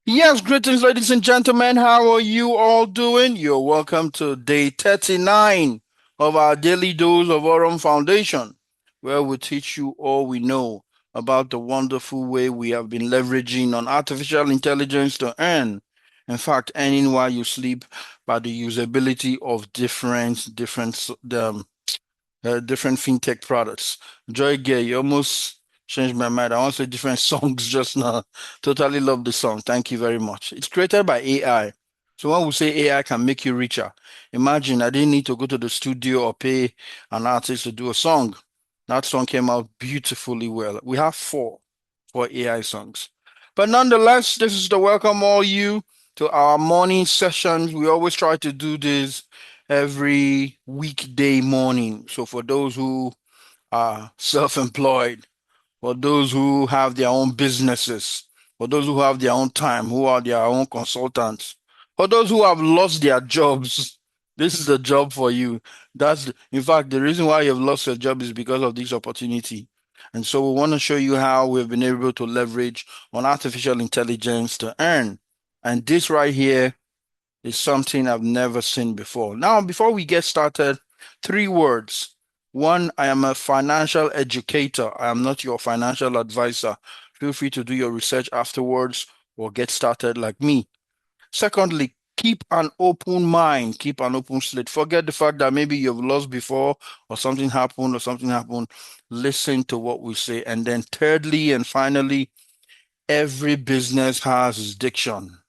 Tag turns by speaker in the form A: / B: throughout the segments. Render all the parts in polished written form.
A: Yes, greetings, ladies and gentlemen. How are you all doing? You're welcome to day 39 of our daily dose of Aurum Foundation, where we teach you all we know about the wonderful way we have been leveraging on artificial intelligence to earn. In fact, earning while you sleep by the usability of different fintech products. Joy Gay, you almost changed my mind. I want to say different songs just now. Totally love the song. Thank you very much. It's created by AI. So when we say AI can make you richer, imagine I didn't need to go to the studio or pay an artist to do a song. That song came out beautifully well. We have four AI songs. But nonetheless, this is to welcome all you to our morning sessions. We always try to do this every weekday morning. So for those who are self-employed, for those who have their own businesses, for those who have their own time, who are their own consultants, for those who have lost their jobs, this is the job for you. In fact, the reason why you've lost your job is because of this opportunity. And so we want to show you how we've been able to leverage on artificial intelligence to earn. And this right here is something I've never seen before. Now, before we get started, three words. One, I am a financial educator. I am not your financial advisor. Feel free to do your research afterwards or get started like me. Secondly, keep an open mind, keep an open slate. Forget the fact that maybe you've lost before or something happened. Listen to what we say. And then thirdly and finally, every business has its diction.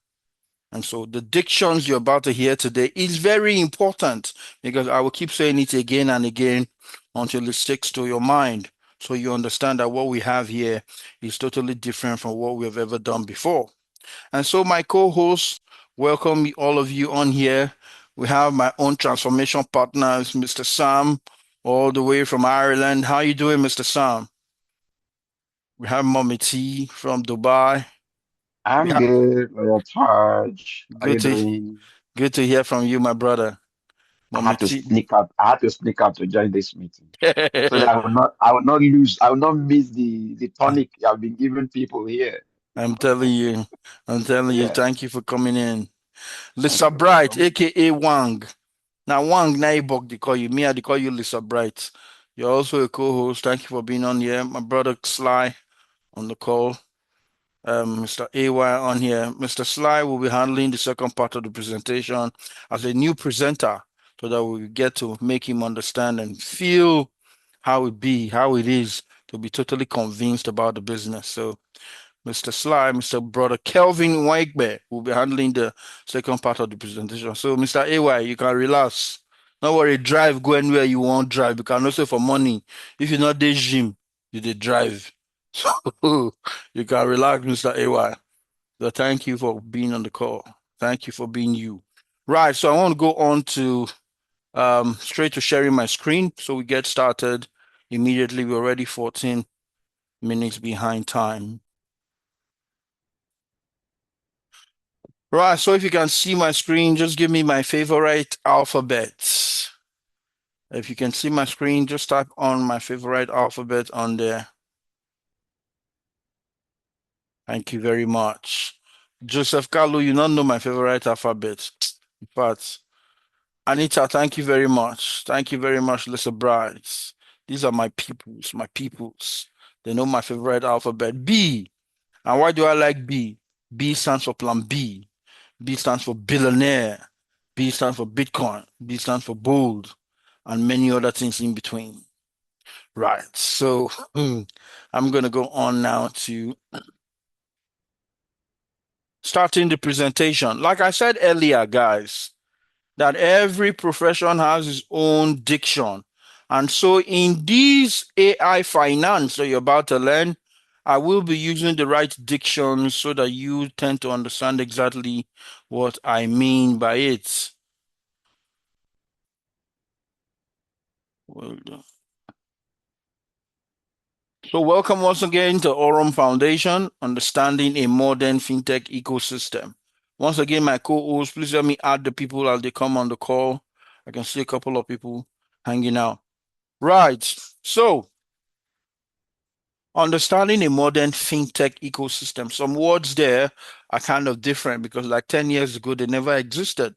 A: And so the dictions you're about to hear today is very important because I will keep saying it again and again until it sticks to your mind. So you understand that what we have here is totally different from what we have ever done before. And so my co-hosts, welcome all of you on here. We have my own transformation partners, Mr. Sam, all the way from Ireland. How you doing, Mr. Sam? We have Mommy T from Dubai. We
B: I'm
A: have
B: good, Royal Charge. How
A: good
B: you
A: to
B: doing?
A: good to hear from you, my brother.
B: I
A: Mommy
B: had to
A: T.
B: sneak up. I had to sneak up to join this meeting so that I will not lose. I will not miss the tonic I've been giving people here.
A: I'm telling you, I'm telling you,
B: Yeah,
A: thank you for coming in.
B: most
A: Lisa Bright,
B: welcome.
A: aka Wang. Now, Wang Naibok, they call you. Me, I they call you Lisa Bright. You're also a co-host. Thank you for being on here. My brother Sly on the call. Mr. AY on here. Mr. Sly will be handling the second part of the presentation as a new presenter so that we get to make him understand and feel how it is to be totally convinced about the business. So Mr. Sly, Mr. Brother Kelvin Waigbe will be handling the second part of the presentation. So, Mr. AY, you can relax. Don't worry, drive, go anywhere you want drive. You can also for money. If you're not this gym, you did drive. So you can relax, Mr. AY. So thank you for being on the call. Thank you for being you. Right, so I want to go on to straight to sharing my screen. So we get started immediately. We're already 14 minutes behind time. Right, so if you can see my screen, just give me my favorite alphabet. If you can see my screen, just type on my favorite alphabet on there. Thank you very much. Joseph Kalu, you don't know my favorite alphabet. But Anita, thank you very much. Thank you very much, Lisa Brides. These are my peoples, my peoples. They know my favorite alphabet. B. And why do I like B? B stands for plan B. B stands for billionaire. B stands for Bitcoin. B stands for bold, and many other things in between. Right. So I'm going to go on now to starting the presentation. Like I said earlier, guys, that every profession has its own diction. And so in this AI finance that you're about to learn, I will be using the right diction so that you tend to understand exactly what I mean by it. Well done. So welcome once again to Aurum Foundation, understanding a modern fintech ecosystem. Once again, my co-host, please let me add the people as they come on the call. I can see a couple of people hanging out. Right. So understanding a modern fintech ecosystem. Some words there are kind of different because like 10 years ago, they never existed.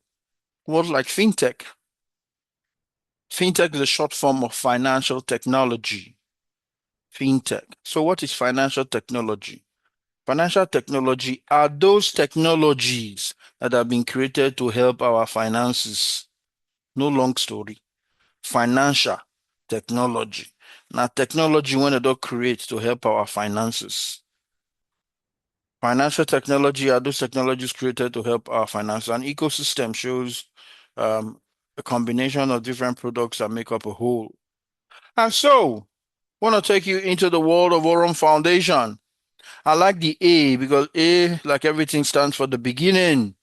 A: Words like fintech. Fintech is a short form of financial technology. Fintech. So what is financial technology? Financial technology are those technologies that have been created to help our finances. No long story. Financial technology. Now, technology when they don't create to help our finances. Financial technology are those technologies created to help our finances. An ecosystem shows a combination of different products that make up a whole. And so, I want to take you into the world of Aurum Foundation. I like the A because A, like everything, stands for the beginning.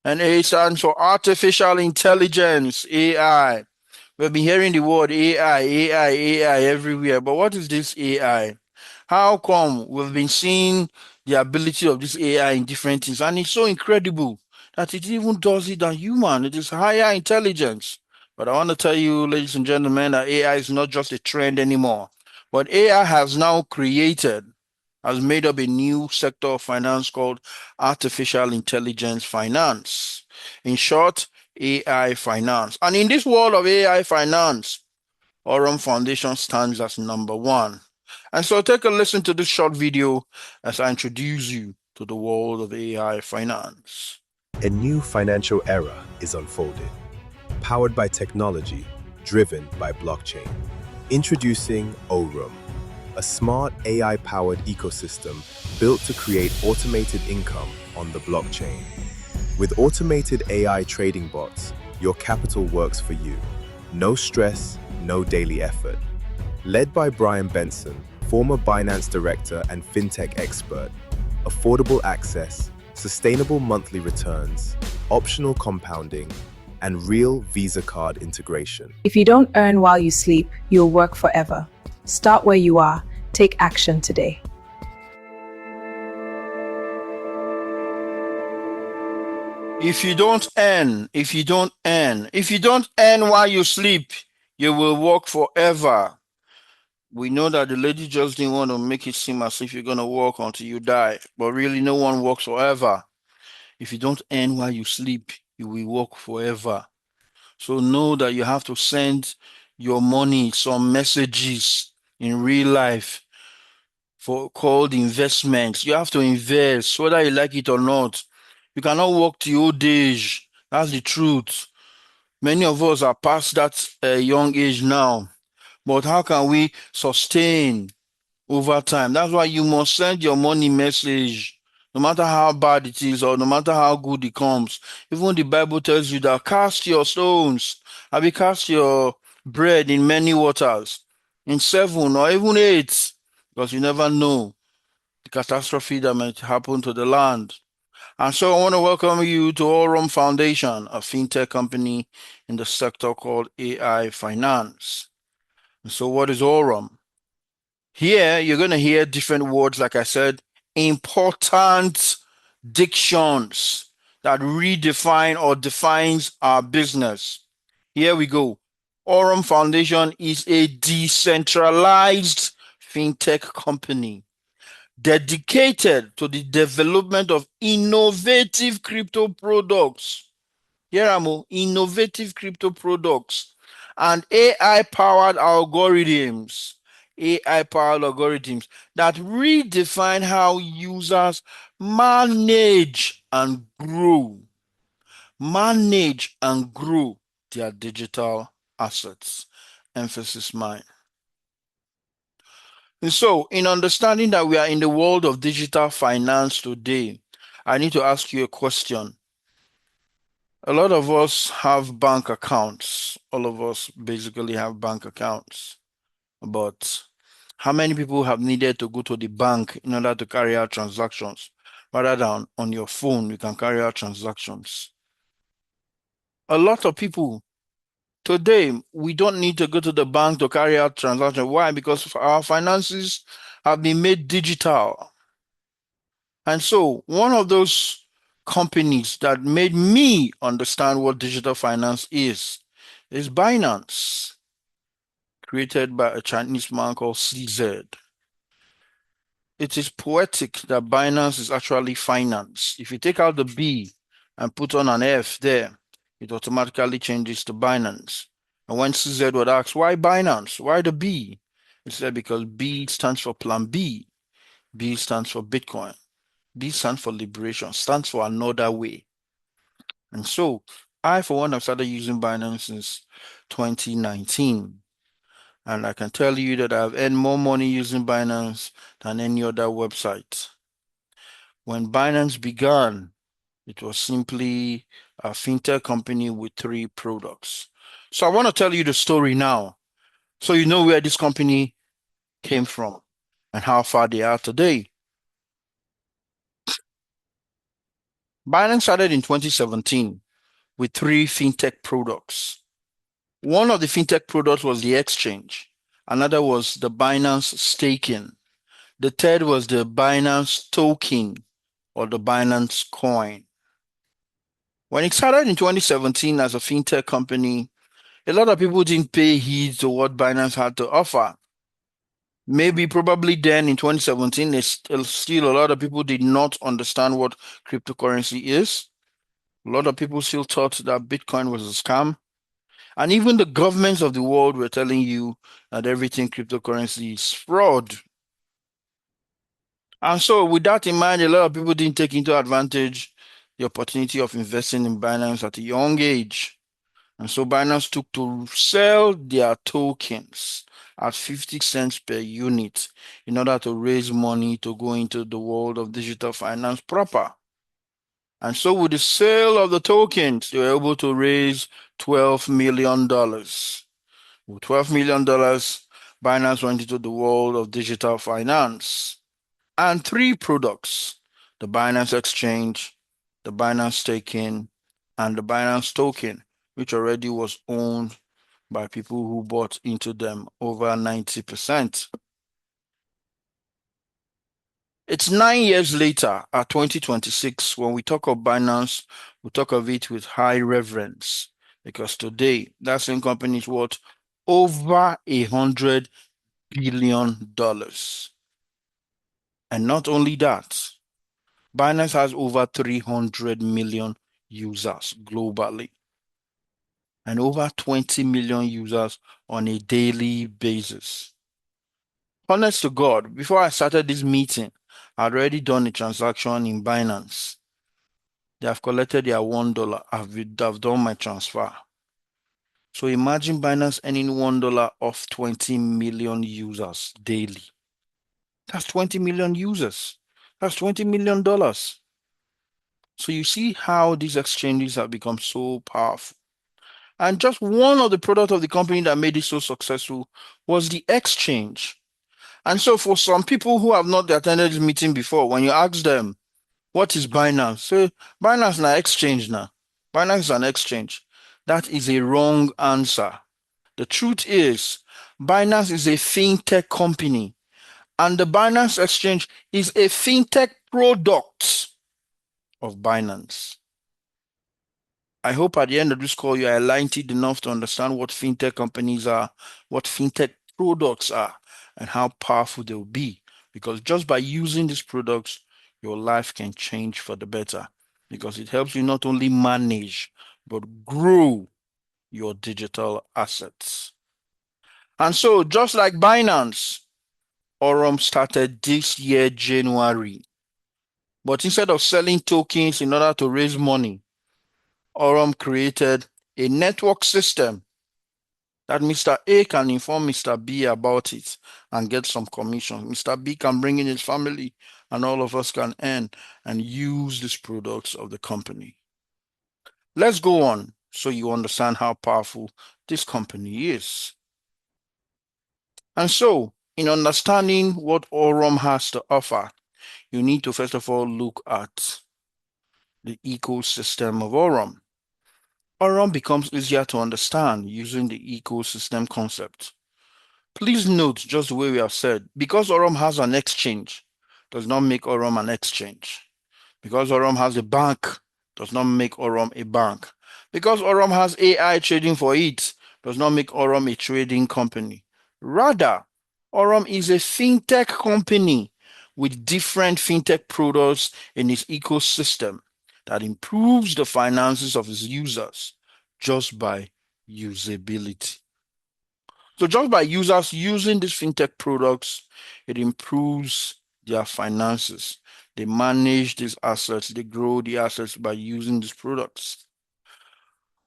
A: And A stands for artificial intelligence, AI. We've been hearing the word AI, AI, AI everywhere. But what is this AI? How come we've been seeing the ability of this AI in different things? And it's so incredible that it even does it than human. It is higher intelligence. But I want to tell you, ladies and gentlemen, that AI is not just a trend anymore. But AI has made up a new sector of finance called artificial intelligence finance. In short, AI finance. And in this world of AI finance, Aurum Foundation stands as number one. And so take a listen to this short video as I introduce you to the world of AI finance.
C: A new financial era is unfolding, powered by technology, driven by blockchain. Introducing Aurum, a smart AI-powered ecosystem built to create automated income on the blockchain. With automated AI trading bots, your capital works for you. No stress, no daily effort. Led by Brian Benson, former Binance director and fintech expert, affordable access, sustainable monthly returns, optional compounding, and real Visa card integration.
D: If you don't earn while you sleep, you'll work forever. Start where you are. Take action today.
A: If you don't earn while you sleep, you will work forever. We know that the lady just didn't want to make it seem as if you're going to work until you die, but really no one works forever. If you don't earn while you sleep, you will work forever. So know that you have to send your money some messages in real life for called investments. You have to invest, whether you like it or not. You cannot work till old age. That's the truth. Many of us are past that young age now. But how can we sustain over time? That's why you must send your money message, no matter how bad it is or no matter how good it comes. Even the Bible tells you that cast your stones, I mean, cast your bread in many waters, in 7 or even 8, because you never know the catastrophe that might happen to the land. And so I want to welcome you to Aurum Foundation, a fintech company in the sector called AI finance. And so what is Aurum? Here, you're going to hear different words, like I said, important dictions that redefine or defines our business. Here we go. Aurum Foundation is a decentralized fintech company dedicated to the development of innovative crypto products. Here are more innovative crypto products and AI-powered algorithms. AI-powered algorithms that redefine how users manage and grow their digital assets. Emphasis mine. And so, in understanding that we are in the world of digital finance today, I need to ask you a question. A lot of us have bank accounts. All of us basically have bank accounts. But how many people have needed to go to the bank in order to carry out transactions? Rather than on your phone, you can carry out transactions. A lot of people today, we don't need to go to the bank to carry out transactions. Why? Because our finances have been made digital. And so one of those companies that made me understand what digital finance is Binance, created by a Chinese man called CZ. it is poetic that Binance is actually finance. If you take out the B and put on an F there, it automatically changes to Binance. And when CZ would ask, why Binance? Why the B? He said, because B stands for Plan B. B stands for Bitcoin. B stands for liberation, stands for another way. And so I, for one, have started using Binance since 2019. And I can tell you that I've earned more money using Binance than any other website. When Binance began, it was simply a fintech company with 3 products. So I want to tell you the story now, so you know where this company came from and how far they are today. Binance started in 2017 with 3 fintech products. One of the fintech products was the exchange. Another was the Binance staking. The third was the Binance token or the Binance coin. When it started in 2017 as a fintech company, a lot of people didn't pay heed to what Binance had to offer. Maybe probably then in 2017, still a lot of people did not understand what cryptocurrency is. A lot of people still thought that Bitcoin was a scam. And even the governments of the world were telling you that everything cryptocurrency is fraud. And so with that in mind, a lot of people didn't take into advantage the opportunity of investing in Binance at a young age. And so Binance took to sell their tokens at 50 cents per unit in order to raise money to go into the world of digital finance proper. And so with the sale of the tokens, they were able to raise $12 million. With $12 million, Binance went into the world of digital finance. And 3 products, the Binance Exchange, the Binance Staking, and the Binance Token, which already was owned by people who bought into them over 90%. It's 9 years later, at 2026, when we talk of Binance, we talk of it with high reverence, because today, that same company is worth over $100 billion. And not only that, Binance has over 300 million users globally and over 20 million users on a daily basis. Honest to God, before I started this meeting, I'd already done a transaction in Binance. They have collected their $1. I've done my transfer. So imagine Binance earning $1 off 20 million users daily. That's 20 million users. That's $20 million. So you see how these exchanges have become so powerful. And just one of the products of the company that made it so successful was the exchange. And so for some people who have not attended this meeting before, when you ask them, what is Binance? Say, Binance is an exchange now. Binance is an exchange. That is a wrong answer. The truth is, Binance is a fintech company, and the Binance exchange is a fintech product of Binance. I hope at the end of this call, you are enlightened enough to understand what fintech companies are, what fintech products are, and how powerful they'll be. Because just by using these products, your life can change for the better. Because it helps you not only manage, but grow your digital assets. And so, just like Binance, Aurum started this year, January. But instead of selling tokens in order to raise money, Aurum created a network system that Mr. A can inform Mr. B about it and get some commission. Mr. B can bring in his family and all of us can earn and use these products of the company. Let's go on so you understand how powerful this company is. And so, in understanding what Aurum has to offer, you need to first of all look at the ecosystem of Aurum. Aurum becomes easier to understand using the ecosystem concept. Please note, just the way we have said, because Aurum has an exchange, does not make Aurum an exchange. Because Aurum has a bank, does not make Aurum a bank. Because Aurum has AI trading for it, does not make Aurum a trading company. Rather, Aurum is a fintech company with different fintech products in its ecosystem that improves the finances of its users just by usability. So just by users using these fintech products, it improves their finances. They manage these assets, they grow the assets by using these products.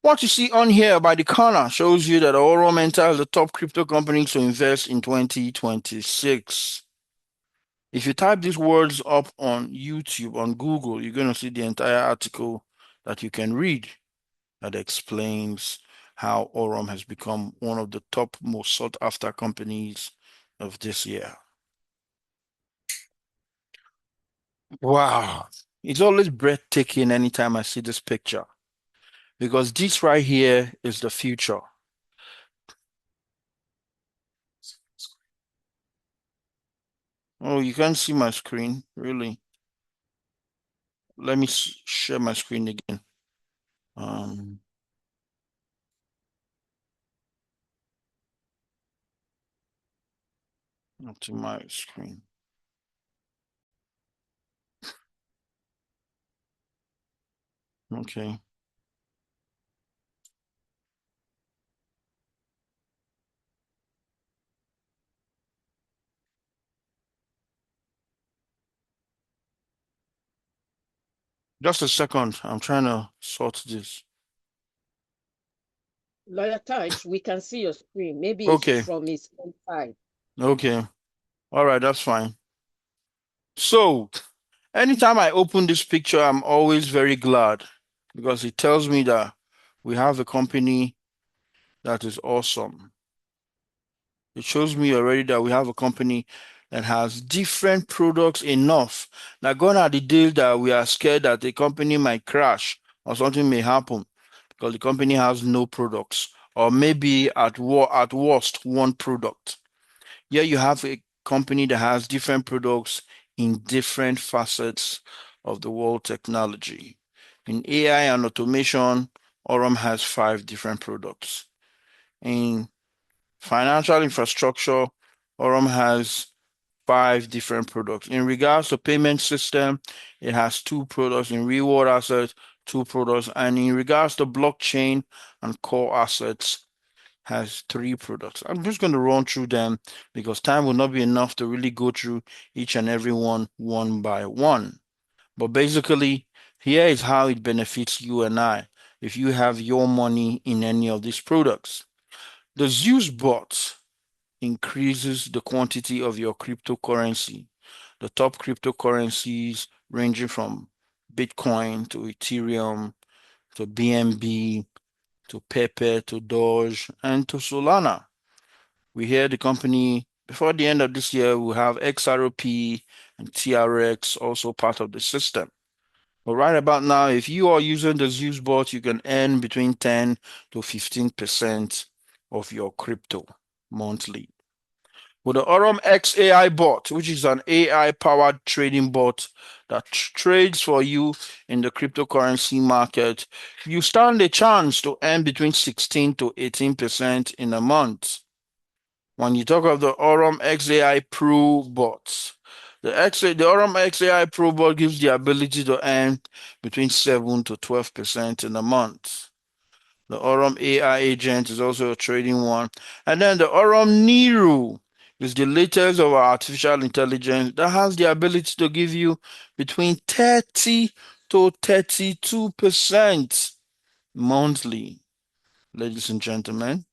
A: What you see on here by the corner shows you that Aurum enters the top crypto companies to invest in 2026. If you type these words up on YouTube, on Google, you're going to see the entire article that you can read that explains how Aurum has become one of the top most sought after companies of this year. Wow. It's always breathtaking anytime I see this picture because this right here is the future. Oh, you can't see my screen, really. Let me share my screen again. To my screen. Okay. Just a second. I'm trying to sort this.
E: Lawyer Touch, we can see your screen. Maybe
A: Okay.
E: it's from his own side.
A: Okay. All right, that's fine. So, anytime I open this picture, I'm always very glad because it tells me that we have a company that is awesome. It shows me already that we have a company that has different products enough. Now, gone are the days that we are scared that the company might crash or something may happen because the company has no products, or maybe at worst one product. Here you have a company that has different products in different facets of the world technology. In AI and automation, Aurum has 5 different products. In financial infrastructure, Aurum has 5 different products. In regards to payment system, it has 2 products. In reward assets, 2 products. And in regards to blockchain and core assets, has 3 products. I'm just going to run through them because time will not be enough to really go through each and every one by one. But basically, here is how it benefits you and I if you have your money in any of these products. The Zeus bot increases the quantity of your cryptocurrency. The top cryptocurrencies ranging from Bitcoin to Ethereum to BNB to Pepe to Doge and to Solana. We hear the company before the end of this year will have XRP and TRX also part of the system. But right about now, if you are using the Zeus bot, you can earn between 10 to 15% of your crypto monthly. With the Aurum X AI bot, which is an AI-powered trading bot that trades for you in the cryptocurrency market, you stand a chance to earn between 16 to 18% in a month. When you talk of the Aurum XAI Pro bot, the Aurum XAI Pro bot gives the ability to earn between 7 to 12% in a month. The Aurum AI agent is also a trading one. And then the Aurum Nero is the latest of our artificial intelligence that has the ability to give you between 30 to 32% monthly, ladies and gentlemen.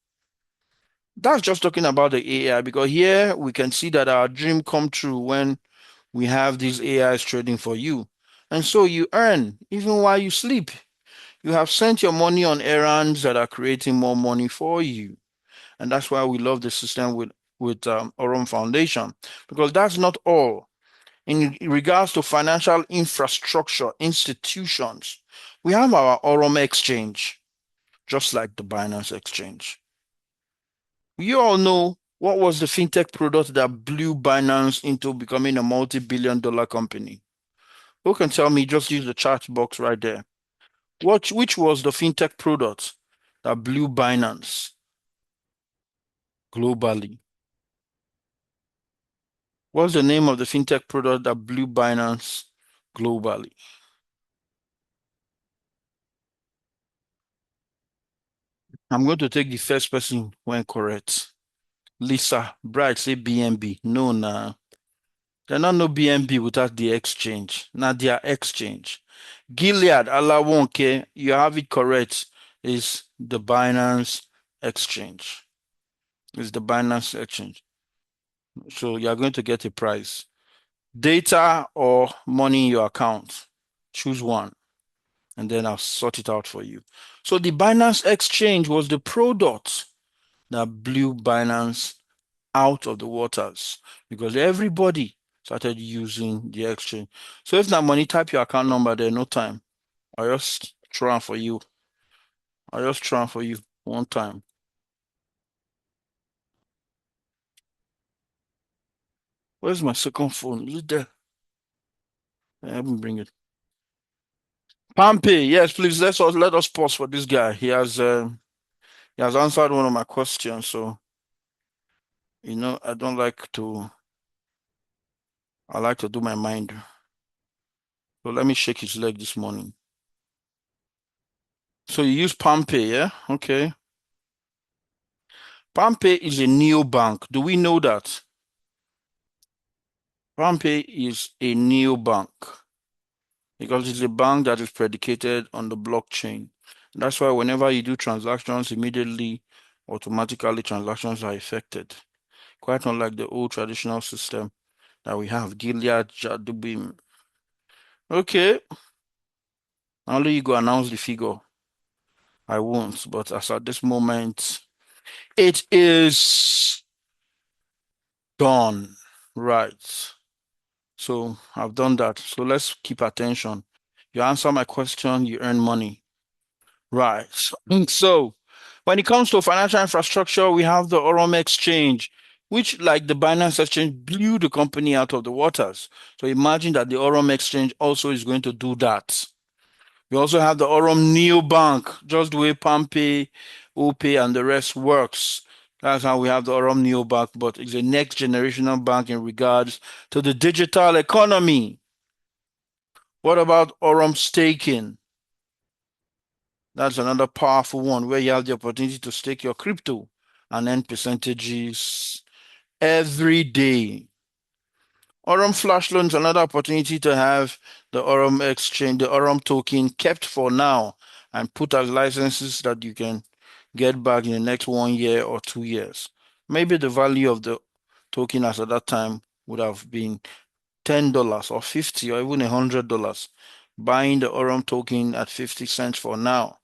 A: That's just talking about the AI because here we can see that our dream come true when we have these AIs trading for you. And so you earn even while you sleep. You have sent your money on errands that are creating more money for you. And that's why we love the system with Aurum Foundation, because that's not all. In regards to financial infrastructure institutions, we have our Aurum Exchange, just like the Binance Exchange. You all know what was the fintech product that blew Binance into becoming a multi-billion-dollar company. Who can tell me? Just use the chat box right there. Which was the fintech product that blew Binance globally? What's the name of the fintech product that blew Binance globally? I'm going to take the first person when correct. Lisa Bright say BNB. No, nah. There's not no BNB without the exchange. Not their exchange. Gilead Alawonke, you have it correct. Is the Binance exchange. It's the Binance exchange. So you're going to get a prize. Data or money in your account. Choose one, and then I'll sort it out for you. So the Binance exchange was the product that blew Binance out of the waters because everybody started using the exchange. So if that money, type your account number there, no time. I just try for you. I just try for you one time. Where's my second phone? Is it there? I haven't bring it. Pompey, yes, please let us pause for this guy. He has answered one of my questions, so I don't like to. I like to do my mind. So let me shake his leg this morning. So you use Pompey, yeah? Okay. Pompey is a neobank. Do we know that? Pompey is a neobank because it's a bank that is predicated on the blockchain. That's why whenever you do transactions, immediately, automatically transactions are affected. Quite unlike the old traditional system that we have. Gilead, Jadubim. Okay. Only you go announce the figure. I won't, but as at this moment, it is done. Right. So I've done that. So let's keep attention. You answer my question, you earn money. Right. So when it comes to financial infrastructure, we have the Aurum Exchange, which, like the Binance Exchange, blew the company out of the waters. So imagine that the Aurum Exchange also is going to do that. We also have the Aurum Neobank, just the way Pampay, OPay, and the rest works. That's how we have the Aurum Neobank, but it's a next generational bank in regards to the digital economy. What about Aurum Staking? That's another powerful one where you have the opportunity to stake your crypto and earn percentages every day. Aurum Flash Loan is another opportunity to have the Aurum exchange, the Aurum token kept for now and put as licenses that you can get back in the next 1 year or 2 years. Maybe the value of the token as at that time would have been $10 or 50 or even $100. Buying the Aurum token at 50 cents for now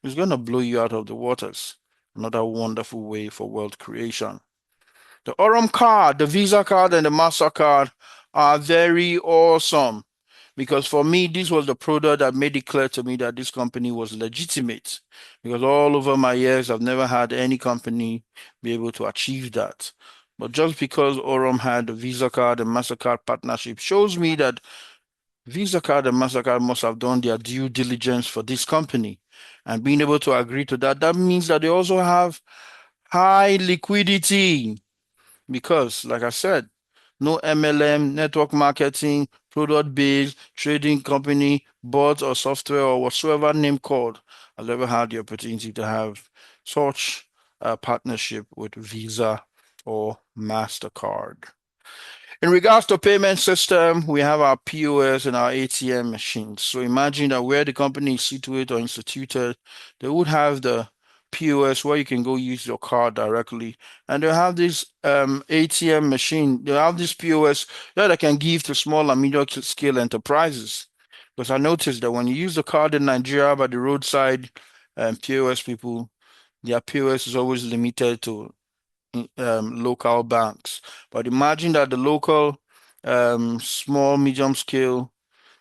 A: is going to blow you out of the waters. Another wonderful way for wealth creation. The Aurum card, the Visa card, and the MasterCard are very awesome because for me, this was the product that made it clear to me that this company was legitimate. Because all over my years, I've never had any company be able to achieve that. But just because Aurum had the Visa card and MasterCard partnership shows me that Visa card and MasterCard must have done their due diligence for this company. And being able to agree to that, that means that they also have high liquidity. Because, like I said, no MLM, network marketing, product-based trading company, bot or software or whatsoever name called has ever had the opportunity to have such a partnership with Visa or MasterCard. In regards to payment system, we have our POS and our ATM machines. So imagine that where the company is situated or instituted, they would have the POS where you can go use your card directly. And they have this ATM machine. They have this POS that I can give to small and medium scale enterprises. Because I noticed that when you use the card in Nigeria by the roadside POS people, their POS is always limited to local banks. But imagine that the local small, medium scale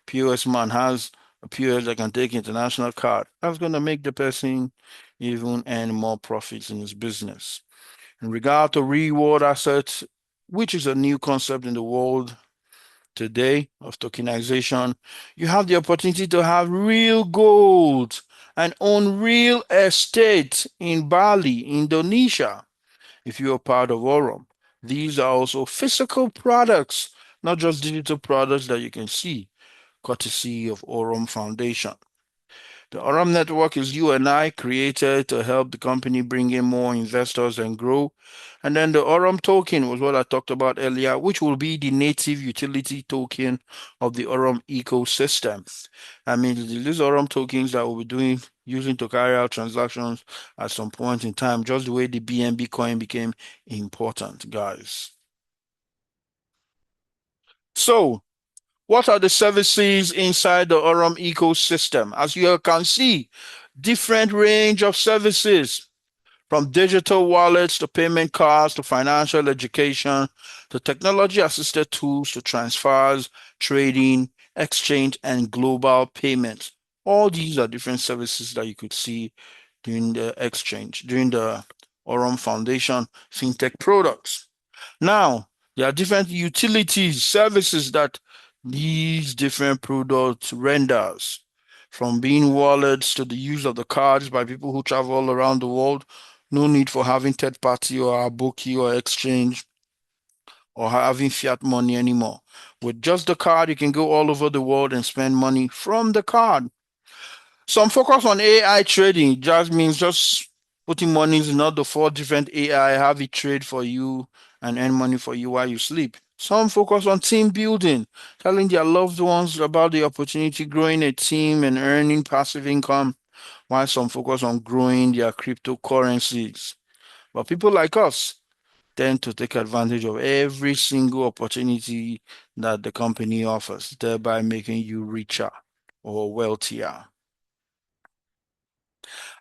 A: POS man has a POS that can take international card. That's going to make the person even earn more profits in his business. In regard to reward assets, which is a new concept in the world today of tokenization, you have the opportunity to have real gold and own real estate in Bali, Indonesia if you are part of Aurum. These are also physical products, not just digital products that you can see, courtesy of Aurum Foundation. The Aurum network is you and I created to help the company bring in more investors and grow. And then the Aurum token was what I talked about earlier, which will be the native utility token of the Aurum ecosystem. I mean, these Aurum tokens that we'll be using to carry out transactions at some point in time, just the way the BNB coin became important, guys. So, what are the services inside the Aurum ecosystem? As you can see, different range of services, from digital wallets to payment cards to financial education to technology-assisted tools to transfers, trading, exchange, and global payments. All these are different services that you could see during the exchange, during the Aurum Foundation fintech products. Now, there are different utilities, services that these different products renders, from being wallets to the use of the cards by people who travel all around the world. No need for having third party or Aboki or exchange or having fiat money anymore. With just the card, you can go all over the world and spend money from the card. Some focus on AI trading. Just means just putting money in not the 4 different AI, have it trade for you and earn money for you while you sleep. Some focus on team building, telling their loved ones about the opportunity, growing a team and earning passive income, while some focus on growing their cryptocurrencies. But people like us tend to take advantage of every single opportunity that the company offers, thereby making you richer or wealthier.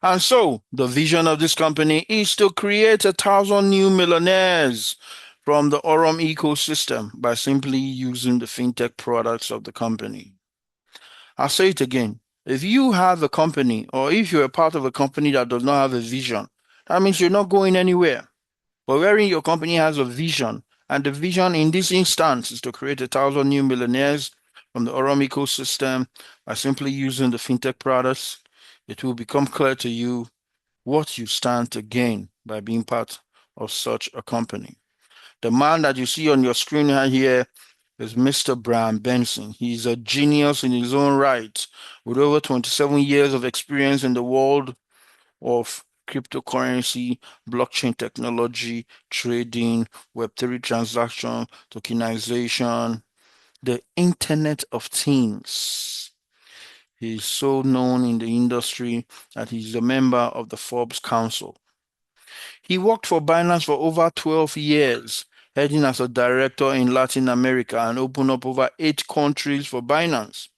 A: And so the vision of this company is to create 1,000 new millionaires from the Aurum ecosystem by simply using the fintech products of the company. I'll say it again. If you have a company or if you're a part of a company that does not have a vision, that means you're not going anywhere. But wherein your company has a vision, and the vision in this instance is to create 1,000 new millionaires from the Aurum ecosystem by simply using the fintech products, it will become clear to you what you stand to gain by being part of such a company. The man that you see on your screen here is Mr. Brian Benson. He's a genius in his own right, with over 27 years of experience in the world of cryptocurrency, blockchain technology, trading, Web3 transaction, tokenization, the Internet of Things. He's so known in the industry that he's a member of the Forbes Council. He worked for Binance for over 12 years, heading as a director in Latin America and opened up over 8 countries for Binance.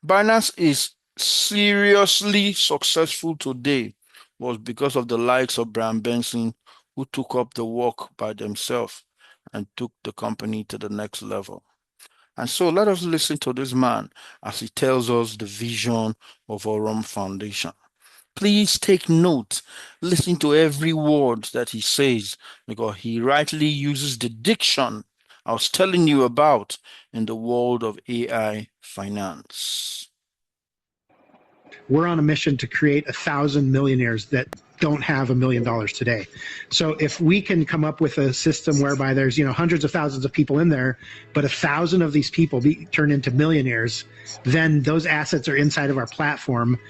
A: Binance is seriously successful today was because of the likes of Brian Benson, who took up the work by themselves and took the company to the next level. And so let us listen to this man as he tells us the vision of Aurum Foundation. Please take note, listen to every word that he says, because he rightly uses the diction I was telling you about in the world of AI finance.
F: We're on a mission to create 1,000 millionaires that don't have $1 million today. So if we can come up with a system whereby there's hundreds of thousands of people in there, but 1,000 of these people turn into millionaires, then those assets are inside of our platform.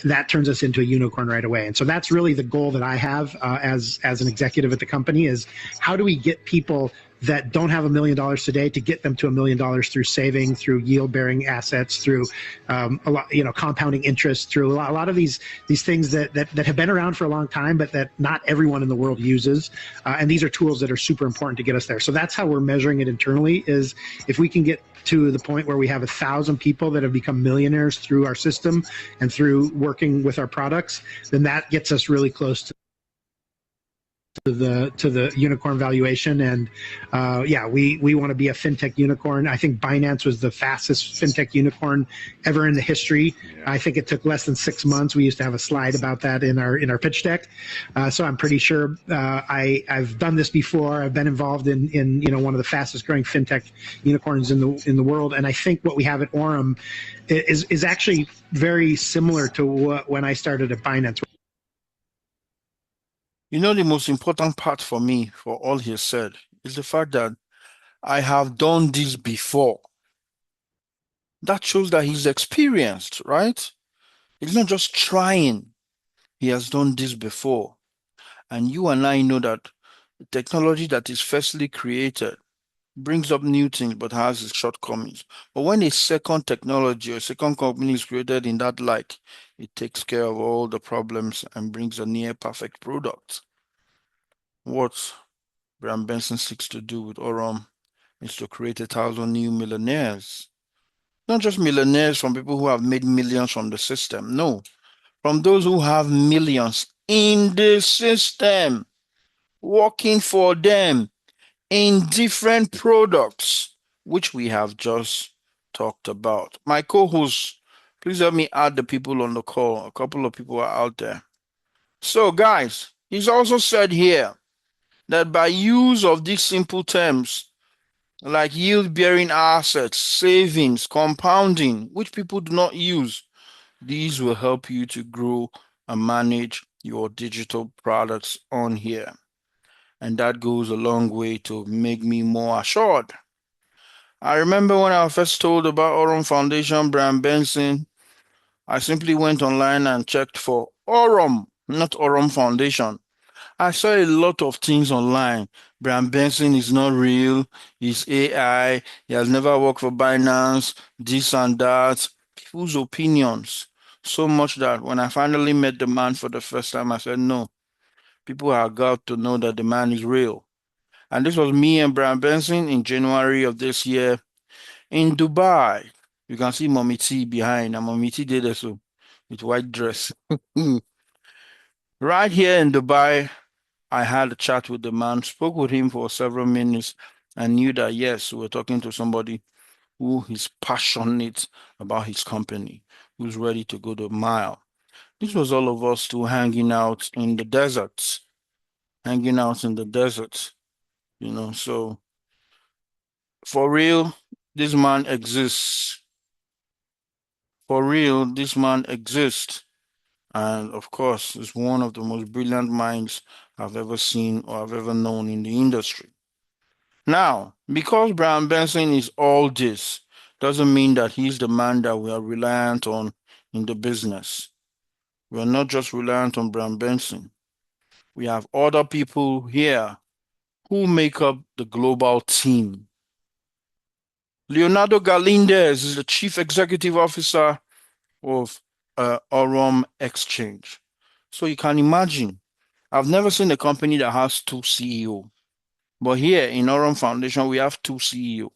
F: That turns us into a unicorn right away. And so that's really the goal that I have as an executive at the company is how do we get people that don't have $1 million today to get them to $1 million through saving, through yield-bearing assets, through a lot, compounding interest, through a lot of these things that have been around for a long time, but that not everyone in the world uses. And these are tools that are super important to get us there. So that's how we're measuring it internally is if we can get to the point where we have 1,000 people that have become millionaires through our system and through working with our products, then that gets us really close to the unicorn valuation. And we want to be a fintech unicorn. I think Binance was the fastest fintech unicorn ever in the history. I think it took less than 6 months. We used to have a slide about that in our pitch deck. So I'm pretty sure I've done this before. I've been involved in one of the fastest growing fintech unicorns in the world. And I think what we have at Aurum is actually very similar to when I started at Binance.
A: The most important part for me, for all he said, is the fact that I have done this before. That shows that he's experienced, right? He's not just trying. He has done this before. And you and I know that the technology that is firstly created brings up new things but has its shortcomings. But when a second technology or a second company is created in that light, it takes care of all the problems and brings a near perfect product. What Brian Benson seeks to do with Aurum is to create 1,000 new millionaires. Not just millionaires from people who have made millions from the system. No, from those who have millions in the system, working for them in different products, which we have just talked about. My co-host, please help me add the people on the call. A couple of people are out there. So, guys, he's also said here that by use of these simple terms like yield-bearing assets, savings, compounding, which people do not use, these will help you to grow and manage your digital products on here. And that goes a long way to make me more assured. I remember when I first told about Aurum Foundation, Brian Benson, I simply went online and checked for Aurum, not Aurum Foundation. I saw a lot of things online. Brian Benson is not real. He's AI. He has never worked for Binance, this and that. People's opinions. So much that when I finally met the man for the first time, I said, no, people have got to know that the man is real. And this was me and Brian Benson in January of this year in Dubai. You can see Mommy T behind, and Mommy T did so with white dress. Right here in Dubai, I had a chat with the man, spoke with him for several minutes, and knew that yes, we were talking to somebody who is passionate about his company, who's ready to go the mile. This was all of us two hanging out in the desert, so for real, this man exists. For real, this man exists. And of course, is one of the most brilliant minds I've ever seen or I've ever known in the industry. Now, because Brian Benson is all this, doesn't mean that he's the man that we are reliant on in the business. We are not just reliant on Brian Benson. We have other people here who make up the global team. Leonardo Galindez is the Chief Executive Officer of Aurum Exchange. So you can imagine, I've never seen a company that has two CEO. But here in Aurum Foundation, we have two CEO.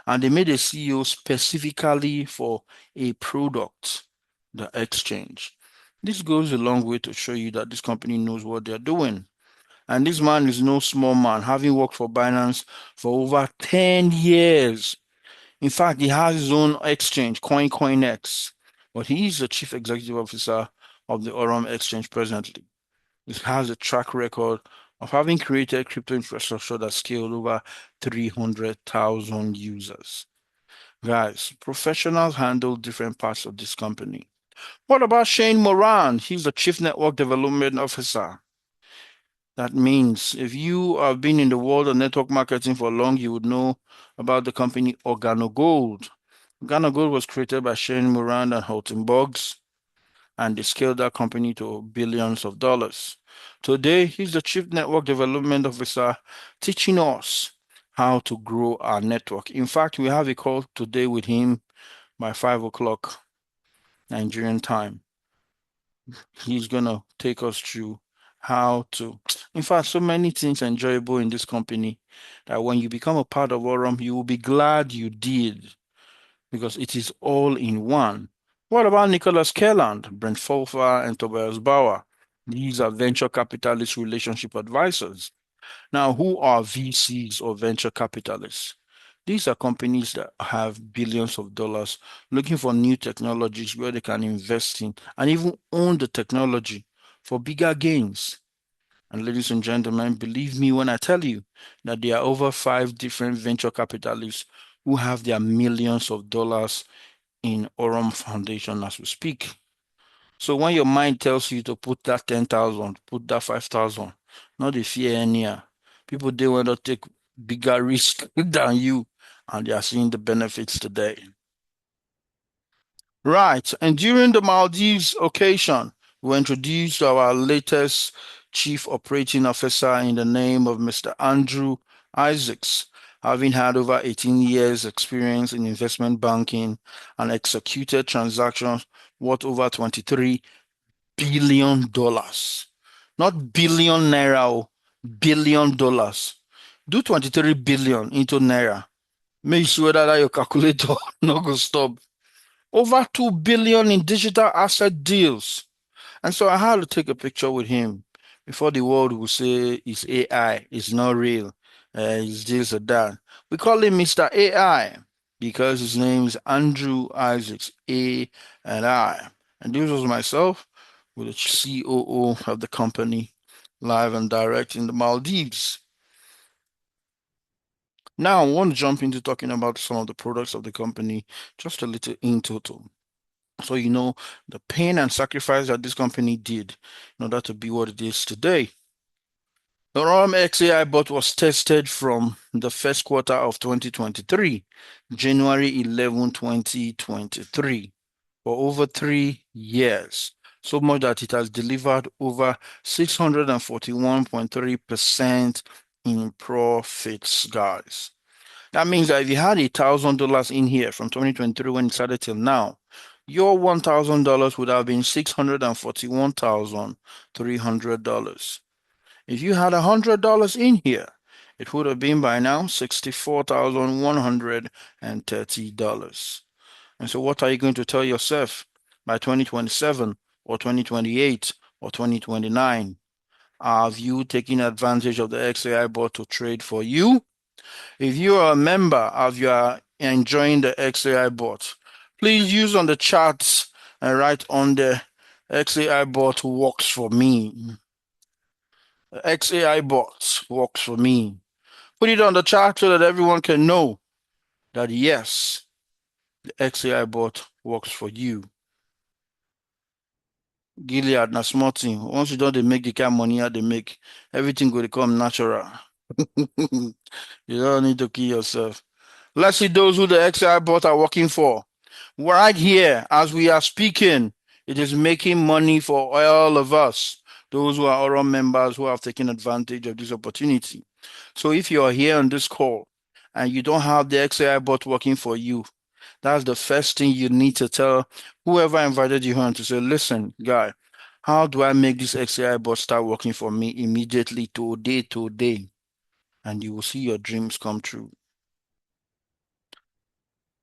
A: And they made a CEO specifically for a product, the exchange. This goes a long way to show you that this company knows what they're doing. And this man is no small man, having worked for Binance for over 10 years. In fact, he has his own exchange, CoinX, but he is the chief executive officer of the Aurum Exchange presently. He has a track record of having created crypto infrastructure that scaled over 300,000 users. Guys, professionals handle different parts of this company. What about Shane Moran? He's the chief network development officer. That means if you have been in the world of network marketing for long, you would know about the company OrganoGold. OrganoGold was created by Shane Moran and Holton Boggs, and they scaled that company to billions of dollars. Today, he's the Chief Network Development Officer, teaching us how to grow our network. In fact, we have a call today with him by 5 o'clock Nigerian time. He's going to take us through how to, in fact, so many things enjoyable in this company that when you become a part of Aurum, you will be glad you did because it is all in one. What about Nicholas Kelland, Brent Fulfer, and Tobias Bauer? These are venture capitalist relationship advisors. Now, who are VCs or venture capitalists? These are companies that have billions of dollars looking for new technologies where they can invest in and even own the technology for bigger gains. And ladies and gentlemen, believe me when I tell you that there are over 5 different venture capitalists who have their millions of dollars in Aurum Foundation as we speak. So when your mind tells you to put that 10,000, put that 5,000, not the fear any. People they want to take bigger risk than you, and they are seeing the benefits today. Right, and during the Maldives occasion, we introduced our latest Chief Operating Officer in the name of Mr. Andrew Isaacs, having had over 18 years experience in investment banking and executed transactions worth over $23 billion. Not billion naira, billion dollars. Do 23 billion into naira. Make sure that your calculator no go stop. Over 2 billion in digital asset deals. And so I had to take a picture with him before the world will say it's AI, it's not real, it's this or that. We call him Mr. AI because his name is Andrew Isaacs, A and I. And this was myself with the COO of the company, live and direct in the Maldives. Now I want to jump into talking about some of the products of the company, just a little in total. So you know the pain and sacrifice that this company did in order to be what it is today. The Aurum XAI bot was tested from the first quarter of 2023, January 11, 2023, for over 3 years. So much that it has delivered over 641.3% in profits, guys. That means that if you had $1,000 in here from 2023 when it started till now, your $1,000 would have been $641,300. If you had $100 in here, it would have been by now $64,130. And so what are you going to tell yourself by 2027 or 2028 or 2029? Have you taken advantage of the XAI bot to trade for you? If you are a member of your enjoying the XAI bot, please use on the chat and write on the XAI bot works for me. The XAI bot works for me. Put it on the chat so that everyone can know that yes, the XAI bot works for you. Gilead na small thing. Once you don't make the kind of money they make, everything will become natural. You don't need to kill yourself. Let's see those who the XAI bot are working for. Right here, as we are speaking, it is making money for all of us, those who are Aurum members who have taken advantage of this opportunity. So if you are here on this call and you don't have the XAI bot working for you, that's the first thing you need to tell whoever invited you on to say, listen, guy, how do I make this XAI bot start working for me immediately today? And you will see your dreams come true.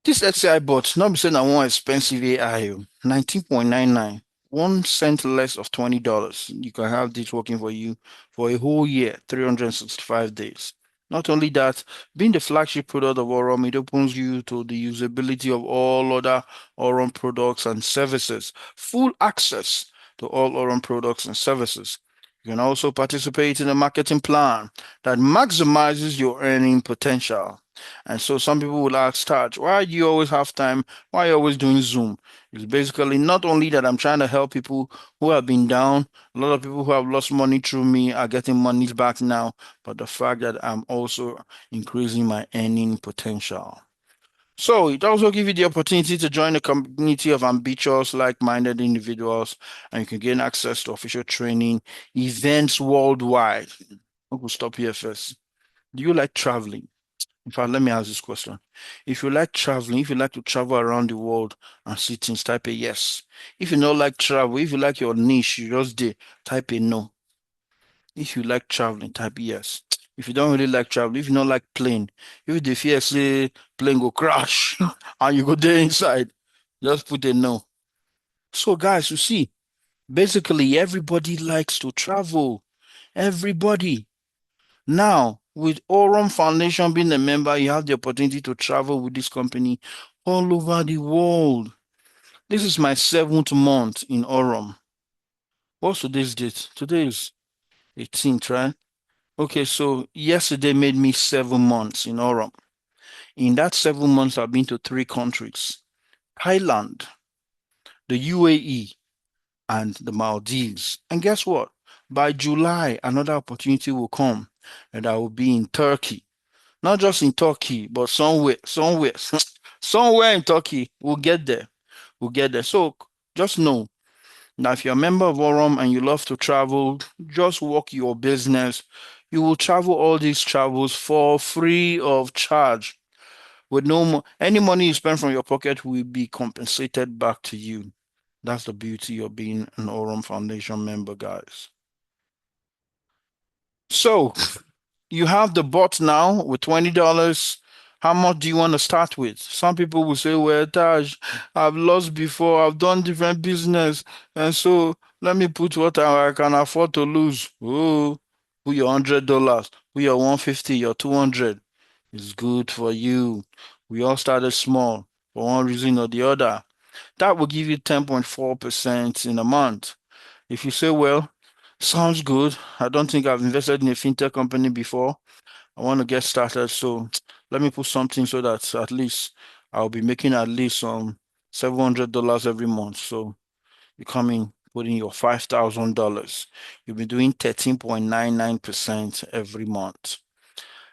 A: This XAI bot, not be saying I want expensive AI, 19.99, 1 cent less of $20. You can have this working for you for a whole year, 365 days. Not only that, being the flagship product of Aurum, it opens you to the usability of all other Aurum products and services, full access to all Aurum products and services. You can also participate in a marketing plan that maximizes your earning potential. And so some people will ask, Taj, why do you always have time? Why are you always doing Zoom? It's basically not only that I'm trying to help people who have been down, a lot of people who have lost money through me are getting money back now, but the fact that I'm also increasing my earning potential. So it also gives you the opportunity to join a community of ambitious, like-minded individuals, and you can gain access to official training, events worldwide. We'll stop here first. Do you like traveling? In fact, let me ask this question. If you like traveling, if you like to travel around the world and see things, type a yes. If you don't like travel, if you like your niche, you just did, type a no. If you like traveling, type yes. If you don't really like traveling, if you don't like plane, if the fear say plane go crash and you go there inside, just put a no. So guys, you see, basically everybody likes to travel. Everybody. Now, with Aurum Foundation being a member, you have the opportunity to travel with this company all over the world. This is my 7th month in Aurum. What's today's date? Today is 18th, right? Okay, so yesterday made me 7 months in Aurum. In that 7 months, I've been to 3 countries: Thailand, the UAE, and the Maldives. And guess what? By July, another opportunity will come, and I will be in Turkey. not just in Turkey, but somewhere, somewhere in Turkey. We'll get there. We'll get there. So just know that if you're a member of Aurum and you love to travel, just work your business. You will travel all these travels for free of charge. With any money you spend from your pocket will be compensated back to you. That's the beauty of being an Aurum Foundation member, guys. So you have the bot now with $20. How much do you want to start with? Some people will say, well, Taj, I've lost before, I've done different business, and so let me put what I can afford to lose. Oh, put your $100, put your 150, your 200. It's good for you. We all started small for one reason or the other. That will give you 10.4% in a month. If you say, well, sounds good. I don't think I've invested in a fintech company before. I want to get started. So let me put something so that at least I'll be making at least $700 every month. So you come in, put in your $5,000. You'll be doing 13.99% every month.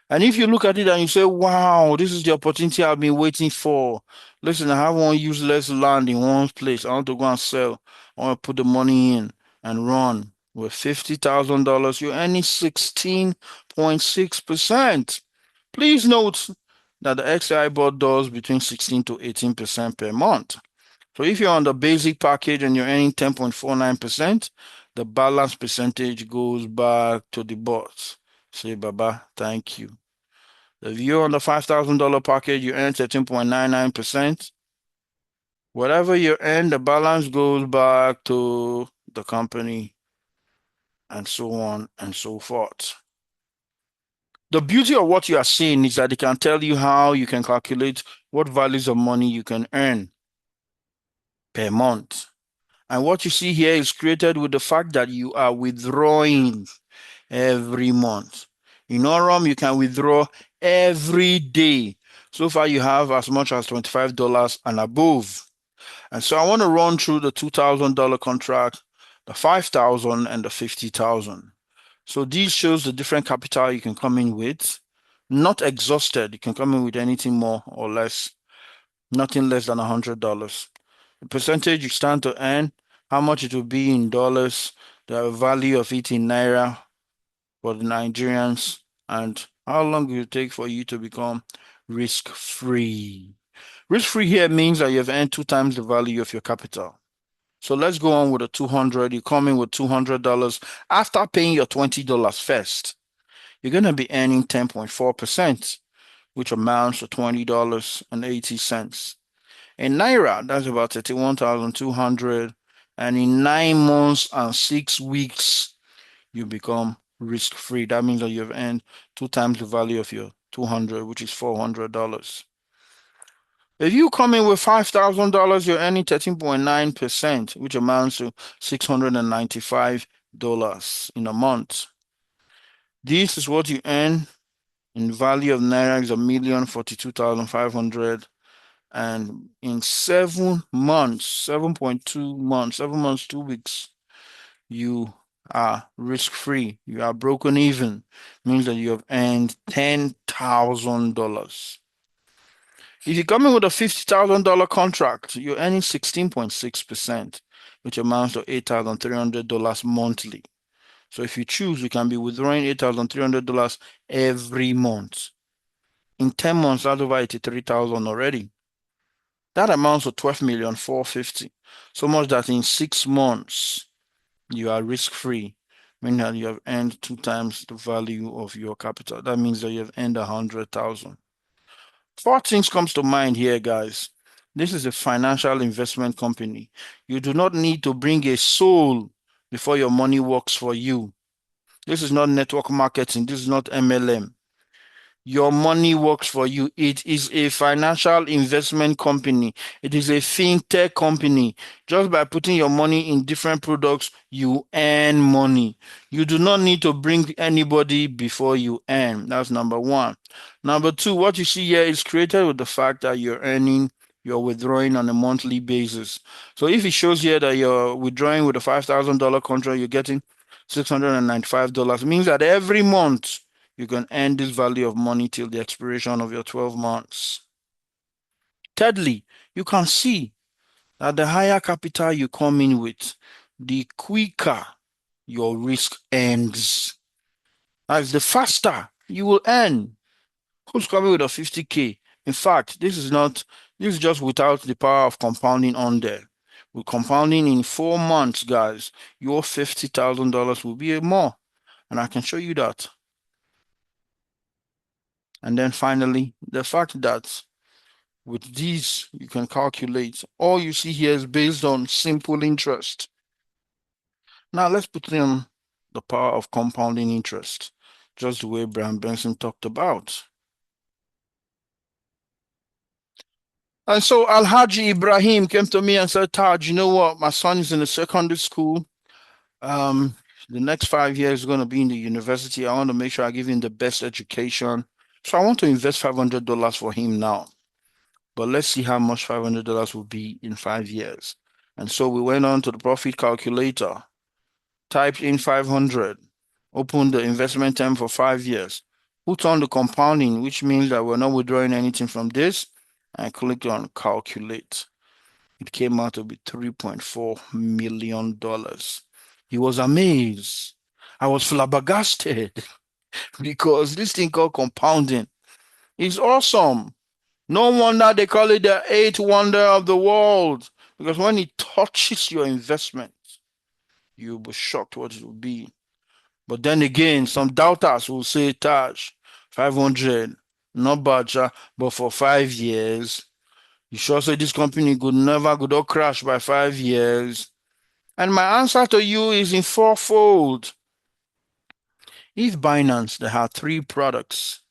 A: And if you look at it and you say, wow, this is the opportunity I've been waiting for. Listen, I have one useless land in one place. I want to go and sell. I want to put the money in and run. With $50,000, you're earning 16.6%. Please note that the XI board does between 16 to 18% per month. So if you're on the basic package and you're earning 10.49%, the balance percentage goes back to the boss. Say, Baba, thank you. If you're on the $5,000 package, you earn 13.99%. Whatever you earn, the balance goes back to the company, and so on and so forth. The beauty of what you are seeing is that it can tell you how you can calculate what values of money you can earn per month. And what you see here is created with the fact that you are withdrawing every month. In Aurum, you can withdraw every day. So far, you have as much as $25 and above. And so I want to run through the $2,000 contract, the $5,000, and the $50,000. So these shows the different capital you can come in with. Not exhausted. You can come in with anything more or less. Nothing less than $100. The percentage you stand to earn, how much it will be in dollars, the value of it in naira for the Nigerians, and how long it will take for you to become risk-free. Risk-free here means that you have earned 2 times the value of your capital. So let's go on with the 200. You come in with $200 after paying your $20 first. You're going to be earning 10.4%, which amounts to $20.80. In Naira, that's about 31,200. And in 9 months and 6 weeks, you become risk-free. That means that you have earned 2 times the value of your 200, which is $400. If you come in with $5,000, you're earning 13.9%, which amounts to $695 in a month. This is what you earn in value of naira is 1,042,500, and in 7 months, 7.2 months, 7 months, 2 weeks, you are risk-free. You are broken even. Means that you have earned $10,000. If you come in with a $50,000 contract, you're earning 16.6%, which amounts to $8,300 monthly. So if you choose, you can be withdrawing $8,300 every month. In 10 months, that's over $83,000 already. That amounts to $12,450,000. So much that in 6 months, you are risk-free, meaning that you have earned 2 times the value of your capital. That means that you have earned $100,000. 4 things comes to mind here, guys. This is a financial investment company. You do not need to bring a soul before your money works for you. This is not network marketing. This is not MLM. Your money works for you. It is a financial investment company. It is a fintech company. Just by putting your money in different products, you earn money. You do not need to bring anybody before you earn. That's number 1. Number 2, what you see here is created with the fact that you're withdrawing on a monthly basis. So if it shows here that you're withdrawing with a $5,000 contract, you're getting $695. It means that every month you can earn this value of money till the expiration of your 12 months. Thirdly, you can see that the higher capital you come in with, the quicker your risk ends. As the faster you will earn. Who's coming with a 50K? In fact, this is just without the power of compounding on there. With compounding in 4 months, guys, your $50,000 will be more. And I can show you that. And then finally, the fact that with these, you can calculate. All you see here is based on simple interest. Now let's put in the power of compounding interest, just the way Brian Benson talked about. And so Alhaji Ibrahim came to me and said, Taj, you know what? My son is in the secondary school. The next 5 years is going to be in the university. I want to make sure I give him the best education. So I want to invest $500 for him now. But let's see how much $500 will be in 5 years. And so we went on to the profit calculator, typed in 500, opened the investment term for 5 years, put on the compounding, which means that we're not withdrawing anything from this, and clicked on calculate. It came out to be $3.4 million. He was amazed. I was flabbergasted because this thing called compounding is awesome. No wonder they call it the eighth wonder of the world, because when it touches your investment, you'll be shocked what it will be. But then again, some doubters will say, Taj, 500, not bad, but for 5 years, you sure say this company could never crash by 5 years? And my answer to you is in fourfold. If Binance, that had 3 products,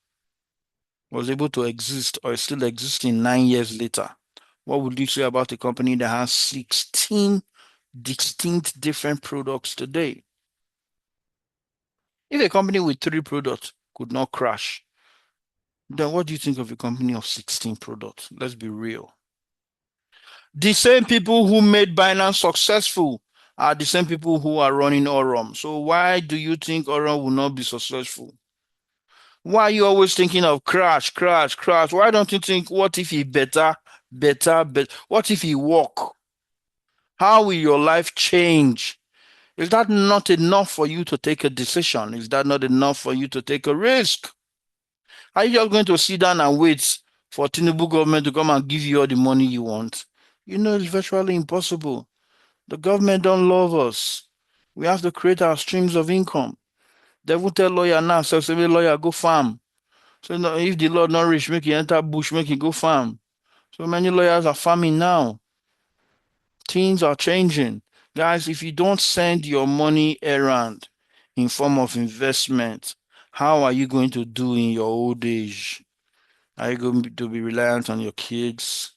A: was able to exist or still existing 9 years later, what would you say about a company that has 16 distinct different products today? If a company with 3 products could not crash, then what do you think of a company of 16 products? Let's be real. The same people who made Binance successful are the same people who are running Aurum. So why do you think Aurum will not be successful? Why are you always thinking of crash? Why don't you think, what if he better? What if he work? How will your life change? Is that not enough for you to take a decision? Is that not enough for you to take a risk? Are you just going to sit down and wait for Tinubu government to come and give you all the money you want? You know, it's virtually impossible. The government don't love us. We have to create our streams of income. They will tell lawyer now, so say, lawyer, go farm. So no, if the Lord not rich, make he enter bush, make he go farm. So many lawyers are farming now. Things are changing. Guys, if you don't send your money around in form of investment, how are you going to do in your old age? Are you going to be reliant on your kids?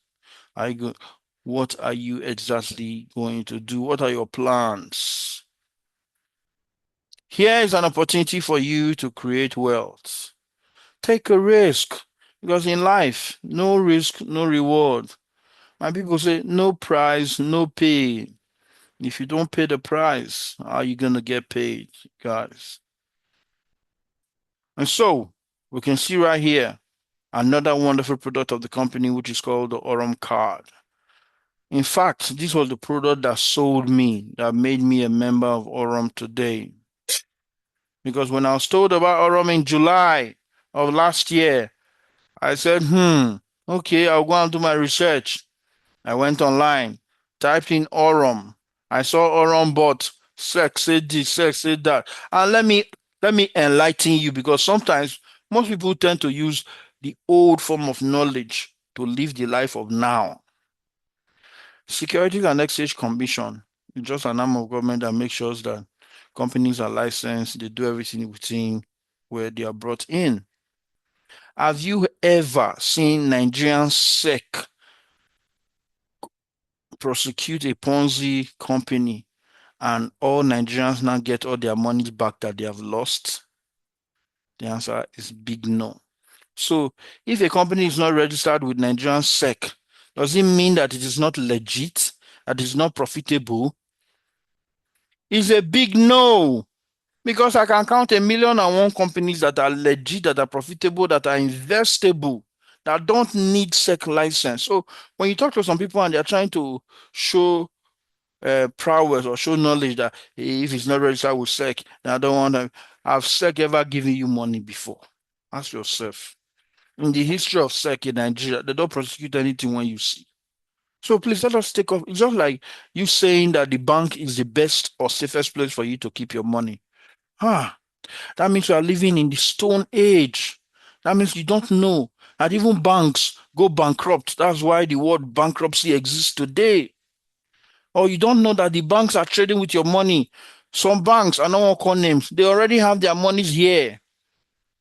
A: What are you exactly going to do? What are your plans? Here is an opportunity for you to create wealth. Take a risk, because in life, no risk, no reward. My people say, no price, no pay. If you don't pay the price, how are you going to get paid, guys? And so, we can see right here, another wonderful product of the company, which is called the Aurum card. In fact, this was the product that sold me, that made me a member of Aurum today. Because when I was told about Aurum in July of last year, I said, okay, I'll go and do my research. I went online, typed in Aurum. I saw Aurum bot, sex, say this, sex, say that. And let me enlighten you, because sometimes most people tend to use the old form of knowledge to live the life of now. Securities and Exchange Commission is just an arm of government that makes sure that companies are licensed, they do everything within where they are brought in. Have you ever seen Nigerian SEC prosecute a Ponzi company and all Nigerians now get all their money back that they have lost? The answer is big no. So if a company is not registered with Nigerian SEC, does it mean that it is not legit, that it is not profitable? It's a big no. Because I can count 1,000,001 companies that are legit, that are profitable, that are investable, that don't need SEC license. So when you talk to some people and they're trying to show prowess or show knowledge that if it's not registered with SEC, then I don't want to. Have SEC ever given you money before? Ask yourself. In the history of SEC in Nigeria, they don't prosecute anything when you see. So please let us take off. It's just like you saying that the bank is the best or safest place for you to keep your money. Huh. That means you are living in the stone age. That means you don't know that even banks go bankrupt. That's why the word bankruptcy exists today. Or you don't know that the banks are trading with your money. Some banks, I don't want to call names, they already have their monies here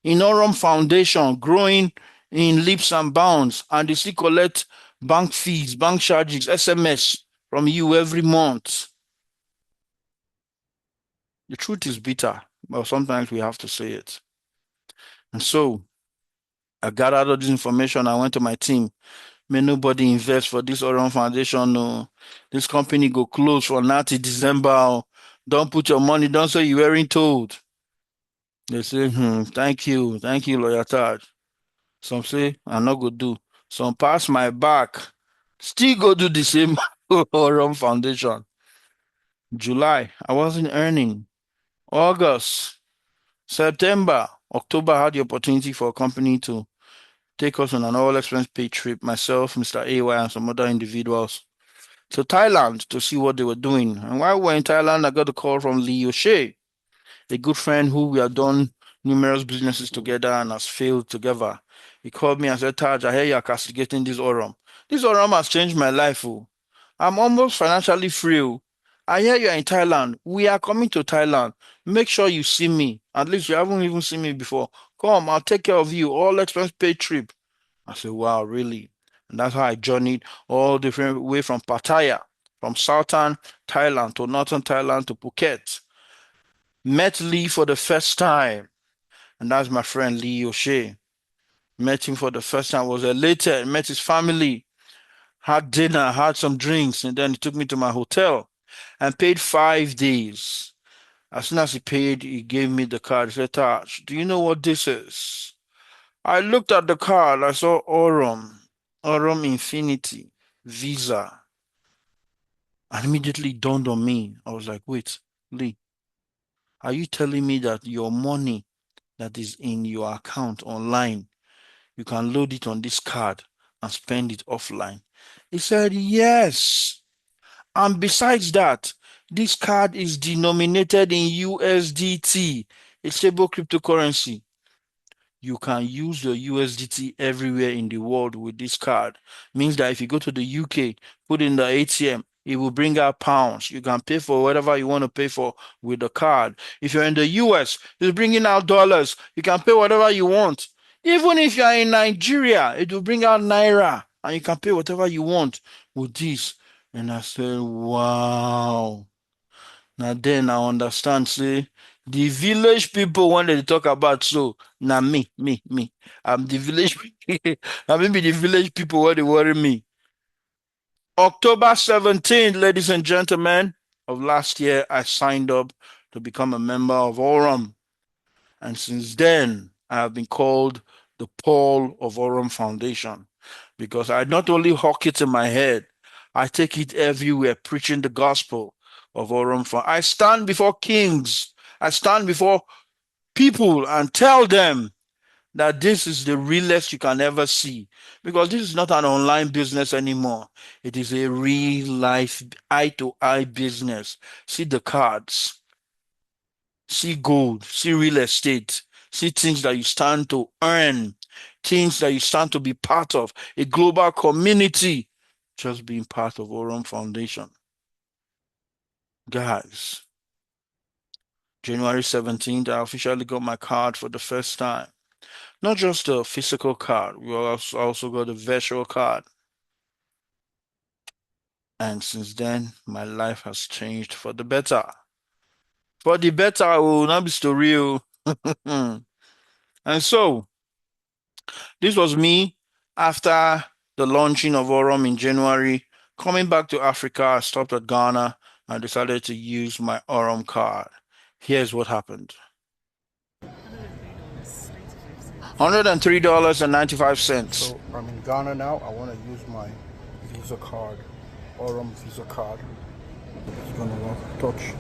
A: in Aurum Foundation, growing in leaps and bounds, and they still collect bank fees, bank charges, SMS from you every month. The truth is bitter, but sometimes we have to say it. And so I gathered all this information. I went to my team. May nobody invest for this Aurum Foundation. No, this company go close from now to December. Oh. Don't put your money. Don't say you weren't told. They say, thank you, Lawyer Taj. Some say I no go do. Some pass my back. Still go do the same Aurum Foundation. July, I wasn't earning. August, September, October, I had the opportunity for a company to take us on an all expense paid trip, myself, Mr. AY, and some other individuals, to Thailand to see what they were doing. And while we were in Thailand, I got a call from Lee O'Shea, a good friend who we have done numerous businesses together and has failed together. He called me and said, Taj, I hear you're castigating this Aurum. This Aurum has changed my life. Oh. I'm almost financially free. Oh. I hear you're in Thailand. We are coming to Thailand. Make sure you see me. At least you haven't even seen me before. Come, I'll take care of you. All expense paid trip. I said, wow, really? And that's how I journeyed all different way from Pattaya, from southern Thailand to northern Thailand to Phuket. Met Lee for the first time, and that's my friend Lee O'Shea. Met him for the first time, was elated, met his family, had dinner, had some drinks, and then he took me to my hotel and paid 5 days. As soon as he paid, he gave me the card. He said, Taj, do you know what this is? I looked at the card, I saw Aurum Infinity, Visa. And immediately dawned on me. I was like, wait, Lee, are you telling me that your money that is in your account online, you can load it on this card and spend it offline? He said, yes. And besides that, this card is denominated in USDT, a stable cryptocurrency. You can use your USDT everywhere in the world with this card. Means that if you go to the UK, put in the ATM, it will bring out pounds. You can pay for whatever you want to pay for with the card. If you're in the US, it's bringing out dollars. You can pay whatever you want. Even if you're in Nigeria, it will bring out naira and you can pay whatever you want with this. And I said, wow. Now then I understand, say, the village people when they talk about so, now me. I'm the village, I mean be the village people where they worry me. October 17th, ladies and gentlemen, of last year, I signed up to become a member of Aurum. And since then, I have been called the Paul of Aurum Foundation because I not only hawk it in my head, I take it everywhere, preaching the gospel of Aurum Foundation. I stand before kings, I stand before people and tell them that this is the realest you can ever see because this is not an online business anymore. It is a real life, eye to eye business. See the cards, see gold, see real estate, see things that you stand to earn, things that you stand to be part of, a global community, just being part of Aurum Foundation. Guys, January 17th, I officially got my card for the first time. Not just a physical card, we also got a virtual card. And since then, my life has changed for the better. For the better, I will not be story. And so, this was me after the launching of Aurum in January. Coming back to Africa, I stopped at Ghana and decided to use my Aurum card. Here's what happened. $103.95.
G: So I'm in Ghana now. I want to use my Visa card, Aurum Visa card. It's gonna touch.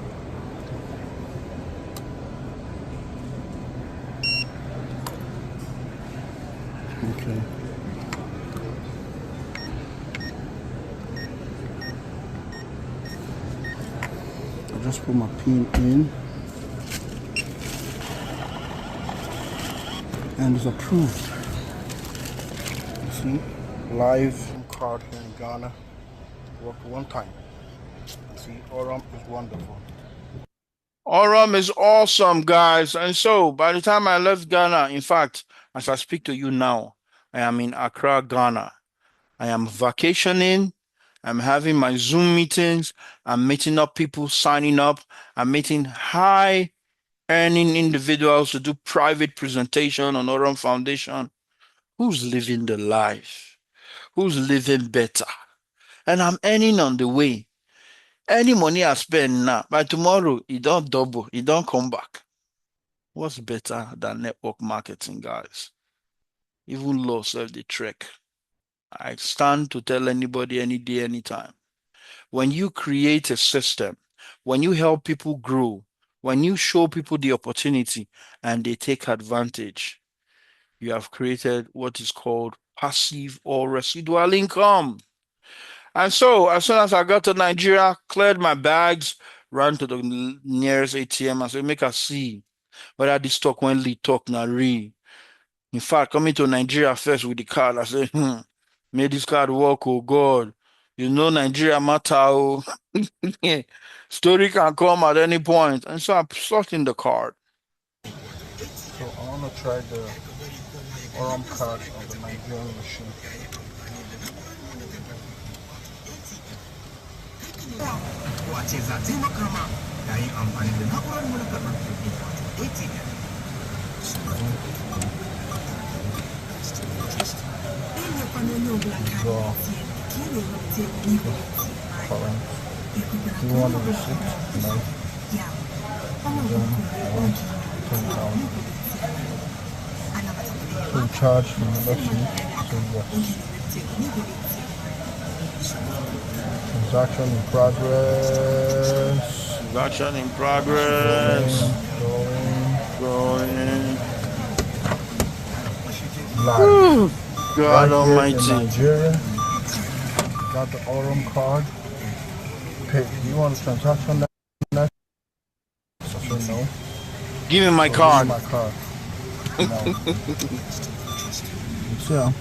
G: Okay. I just put my PIN in. And it's approved. You see, live card here in Ghana. Worked one time. See, Aurum is wonderful.
A: Aurum is awesome, guys. And so, by the time I left Ghana, in fact, as I speak to you now, I am in Accra, Ghana. I am vacationing. I'm having my Zoom meetings. I'm meeting up people, signing up. I'm meeting high earning individuals to do private presentation on Aurum Foundation. Who's living the life? Who's living better? And I'm earning on the way. Any money I spend now, by tomorrow, it don't double, it don't come back. What's better than network marketing, guys? Even law serve the trick. I stand to tell anybody any day, anytime. When you create a system, when you help people grow, when you show people the opportunity and they take advantage, you have created what is called passive or residual income. And so, as soon as I got to Nigeria, cleared my bags, ran to the nearest ATM and said, make us see whether this stock when lead talk na real. In fact, coming to Nigeria first with the card, I said, may this card work, oh God. You know Nigeria matter, oh. Story can come at any point. And so I slot in the card.
G: So I want to try the Aurum card on the Nigerian machine. Draw. Current. Do you want the receipt? No. And then I want $10. So charge from the left side. So yes. Transaction in progress.
A: Transaction in progress. Going.
G: Live.
A: God
G: Right
A: Almighty.
G: here in Nigeria. Got the Aurum card. Okay, do you want a transaction next? I said no.
A: Give me my
G: So
A: card.
G: Give me my card. No. So,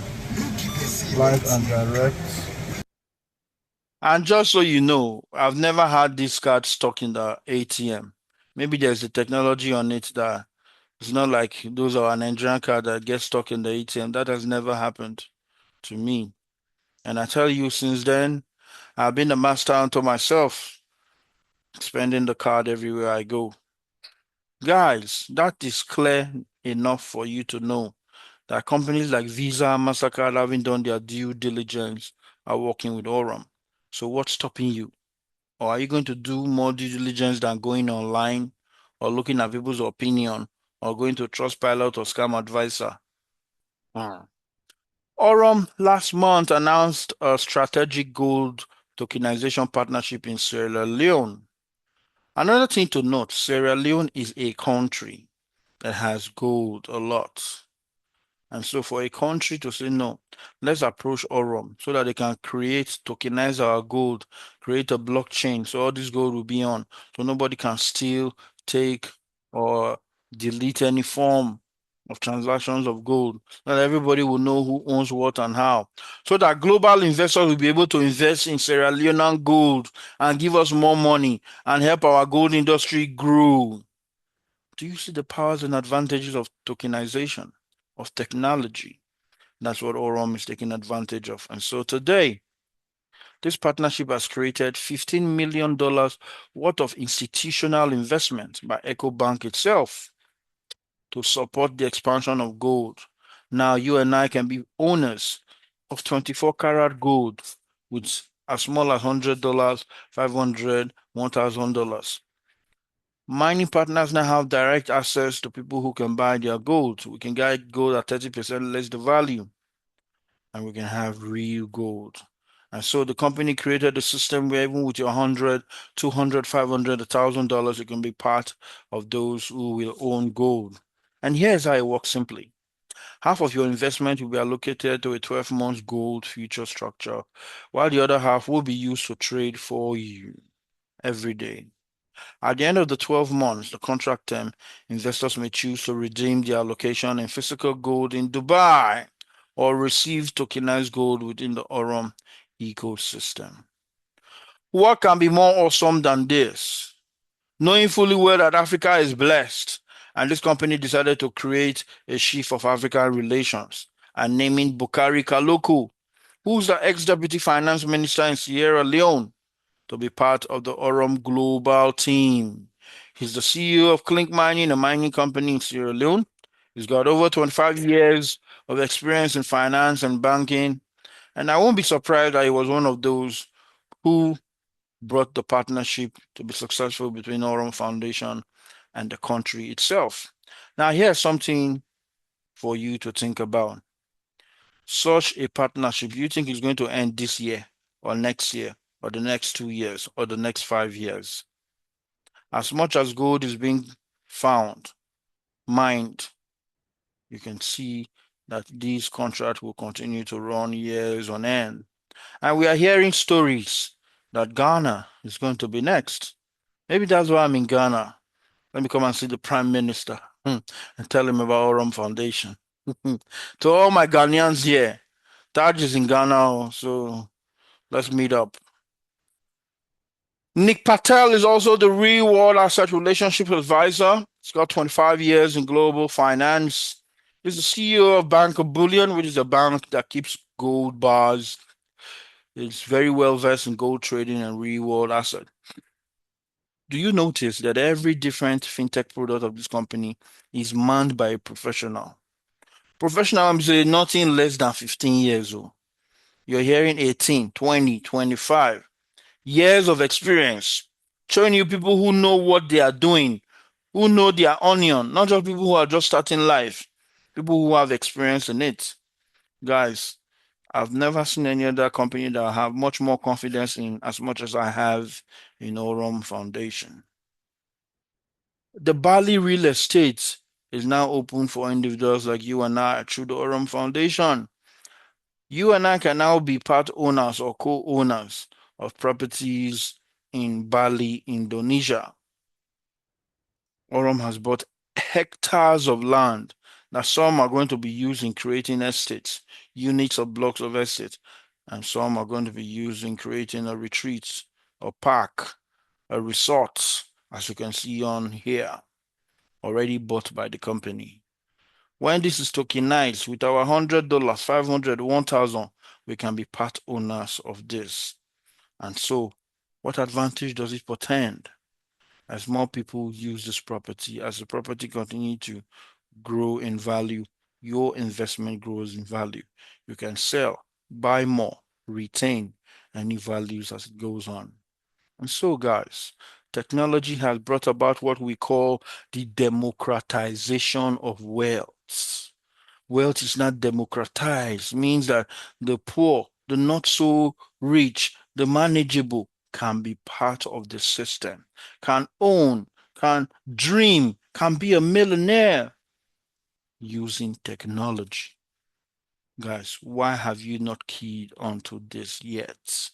G: live and direct.
A: And just so you know, I've never had this card stuck in the ATM. Maybe there's a technology on it that it's not like those are an Nigerian card that gets stuck in the ATM. That has never happened to me. And I tell you, since then, I've been a master unto myself, spending the card everywhere I go. Guys, that is clear enough for you to know that companies like Visa and MasterCard, having done their due diligence, are working with Aurum. So what's stopping you? Or are you going to do more due diligence than going online or looking at people's opinion or going to Trustpilot or Scam Advisor? Aurum last month announced a strategic gold tokenization partnership in Sierra Leone. Another thing to note, Sierra Leone is a country that has gold a lot. And so for a country to say, no, let's approach Aurum so that they can tokenize our gold, create a blockchain so all this gold will be on, so nobody can steal, take, or delete any form of transactions of gold, that everybody will know who owns what and how, so that global investors will be able to invest in Sierra Leonean gold and give us more money and help our gold industry grow. Do you see the powers and advantages of tokenization, of technology? That's what Aurum is taking advantage of. And so today, this partnership has created $15 million worth of institutional investment by EcoBank itself to support the expansion of gold. Now you and I can be owners of 24 karat gold with as small as $100, $500, $1,000. Mining partners now have direct access to people who can buy their gold. We can get gold at 30% less the value, and we can have real gold. And so the company created a system where even with your 100, 200, 500, $1,000, you can be part of those who will own gold. And here's how it works simply. Half of your investment will be allocated to a 12-month gold future structure, while the other half will be used to trade for you every day. At the end of the 12 months, the contract term, investors may choose to redeem their allocation in physical gold in Dubai or receive tokenized gold within the Aurum ecosystem. What can be more awesome than this? Knowing fully well that Africa is blessed, and this company decided to create a chief of African relations and naming Bukari Kaloko, who's the ex-deputy finance minister in Sierra Leone, to be part of the Aurum Global team. He's the CEO of Clink Mining, a mining company in Sierra Leone. He's got over 25 years of experience in finance and banking, and I won't be surprised that he was one of those who brought the partnership to be successful between Aurum Foundation and the country itself. Now, here's something for you to think about. Such a partnership, do you think is going to end this year or next year or the next 2 years or the next 5 years? As much as gold is being found, mined, you can see that these contracts will continue to run years on end. And we are hearing stories that Ghana is going to be next. Maybe that's why I'm in Ghana. Let me come and see the Prime Minister and tell him about Aurum Foundation. To all my Ghanaians here, Taj is in Ghana, so let's meet up. Nick Patel is also the real world asset relationship advisor. He's got 25 years in global finance. He's the CEO of Bank of Bullion, which is a bank that keeps gold bars. It's very well versed in gold trading and real world asset. Do you notice that every different fintech product of this company is manned by a professional? Professional, I'm saying nothing less than 15 years old. You're hearing 18, 20, 25 years of experience, showing you people who know what they are doing, who know their onion, not just people who are just starting life, people who have experience in it. Guys, I've never seen any other company that I have much more confidence in as much as I have in Aurum Foundation. The Bali real estate is now open for individuals like you and I through the Aurum Foundation. You and I can now be part owners or co-owners of properties in Bali, Indonesia. Aurum has bought hectares of land that some are going to be used in creating estates, units or blocks of estate, and some are going to be used in creating a retreat, a park, a resort, as you can see on here, already bought by the company. When this is tokenized with our $100, $500, 1,000, we can be part owners of this. And so, what advantage does it portend? As more people use this property, as the property continues to grow in value, your investment grows in value. You can sell, buy more, retain any values as it goes on. And so, guys, technology has brought about what we call the democratization of wealth. Wealth is not democratized, means that the poor, the not so rich, the manageable can be part of the system, can own, can dream, can be a millionaire using technology. Guys, why have you not keyed onto this yet?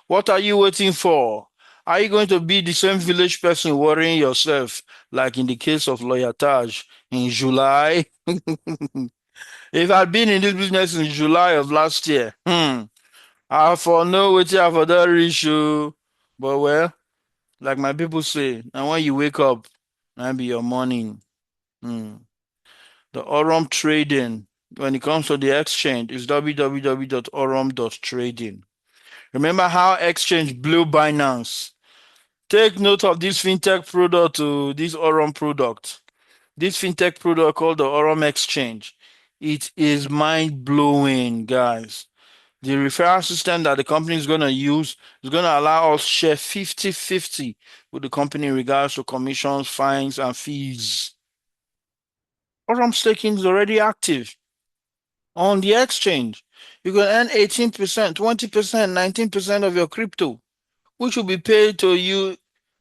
A: What are you waiting for? Are you going to be the same village person worrying yourself, like in the case of Lawyer Taj in July? If I'd been in this business in July of last year, I for no wait I for that issue. But well, like my people say, and when you wake up, that be your morning. The Aurum trading, when it comes to the exchange, is www.aurum.trading. Remember how exchange blew Binance? Take note of this fintech product, this Aurum product. This fintech product called the Aurum Exchange. It is mind-blowing, guys. The referral system that the company is going to use is going to allow us share 50-50 with the company in regards to commissions, fines, and fees. Aurum staking is already active on the exchange. You can earn 18%, 20%, 19% of your crypto, which will be paid to you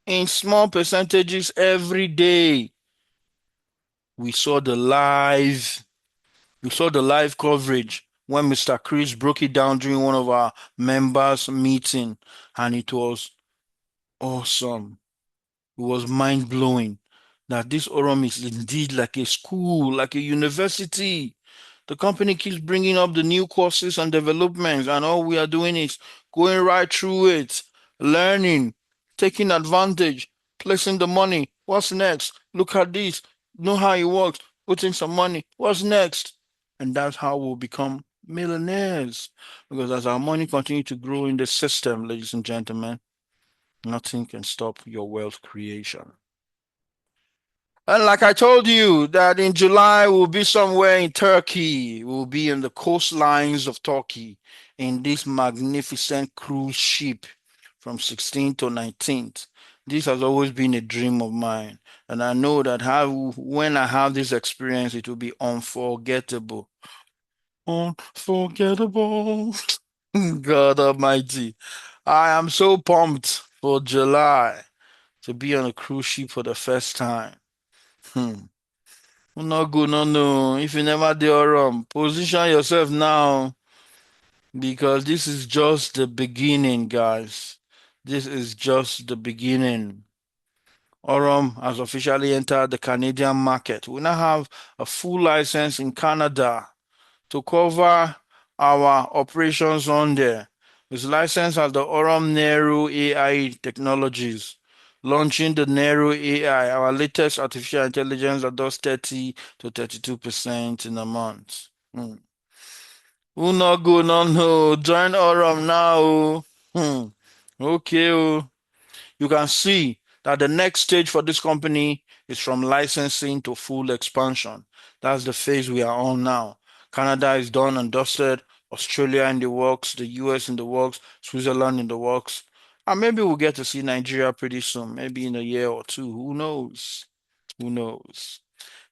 A: in small percentages every day. We saw the live coverage when Mr. Chris broke it down during one of our members' meeting, and it was awesome. It was mind-blowing that this Aurum is indeed like a school, like a university. The company keeps bringing up the new courses and developments, and all we are doing is going right through it, learning, taking advantage, placing the money. What's next? Look at this. Know how it works. Put in some money. What's next? And that's how we'll become millionaires. Because as our money continues to grow in the system, ladies and gentlemen, nothing can stop your wealth creation. And like I told you, that in July we'll be somewhere in Turkey. We'll be in the coastlines of Turkey in this magnificent cruise ship from 16th to 19th. This has always been a dream of mine. And I know that when I have this experience, it will be unforgettable. Unforgettable. God Almighty. I am so pumped for July to be on a cruise ship for the first time. No good, no. If you never did Aurum, position yourself now because this is just the beginning, guys. This is just the beginning. Aurum has officially entered the Canadian market. We now have a full license in Canada to cover our operations on there. It's licensed as the Aurum Nero AI Technologies, launching the Nero AI, our latest artificial intelligence that does 30 to 32% in a month. Who not go, no. Join Aurum now. Okay. You can see that the next stage for this company is from licensing to full expansion. That's the phase we are on now. Canada is done and dusted, Australia in the works, the US in the works, Switzerland in the works. And maybe we'll get to see Nigeria pretty soon, maybe in a year or two. Who knows? Who knows?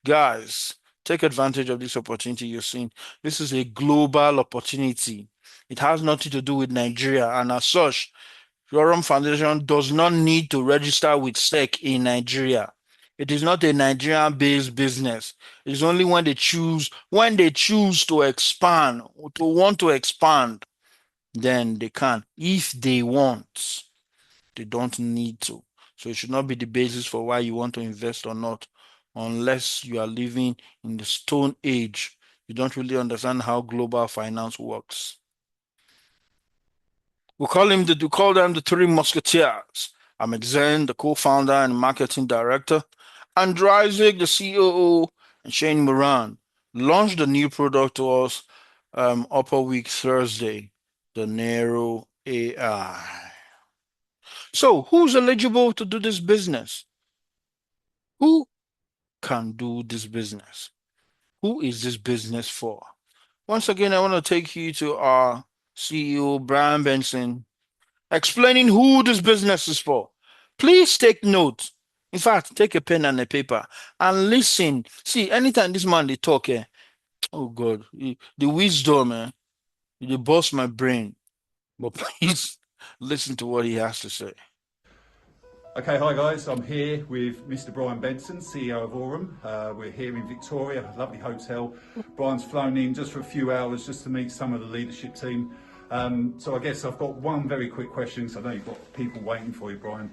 A: Guys, take advantage of this opportunity you're seeing. This is a global opportunity. It has nothing to do with Nigeria, and as such, Aurum Foundation does not need to register with SEC in Nigeria. It is not a Nigerian-based business. It's only when they choose to expand, to want to expand, then they can. If they want, they don't need to. So it should not be the basis for why you want to invest or not, unless you are living in the Stone Age. You don't really understand how global finance works. We call them the Three Musketeers. Ahmed Zen, the co-founder and marketing director, Andrew Isaac, the COO, and Shane Moran launched the new product to us upper week Thursday, the Nero AI. So who's eligible to do this business? Who can do this business? Who is this business for? Once again, I want to take you to our CEO, Brian Benson, explaining who this business is for. Please take note. In fact, take a pen and a paper and listen. See, anytime this man they talk, oh God, the wisdom, they bust my brain. But please listen to what he has to say.
H: Okay, hi guys, I'm here with Mr. Brian Benson, CEO of Aurum. We're here in Victoria, a lovely hotel. Brian's flown in just for a few hours just to meet some of the leadership team. So I guess I've got one very quick question, because I know you've got people waiting for you, Brian.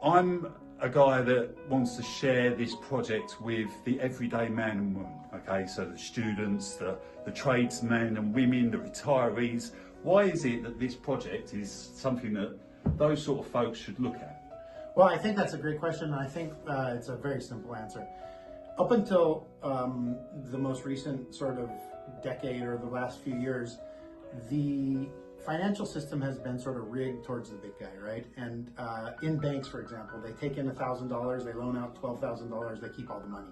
H: I'm a guy that wants to share this project with the everyday man and woman, okay? So the students, the tradesmen and women, the retirees. Why is it that this project is something that those sort of folks should look at?
I: Well, I think that's a great question, and I think it's a very simple answer. Up until the most recent sort of decade or the last few years, the financial system has been sort of rigged towards the big guy, right? And in banks, for example, they take in $1,000, they loan out $12,000, they keep all the money.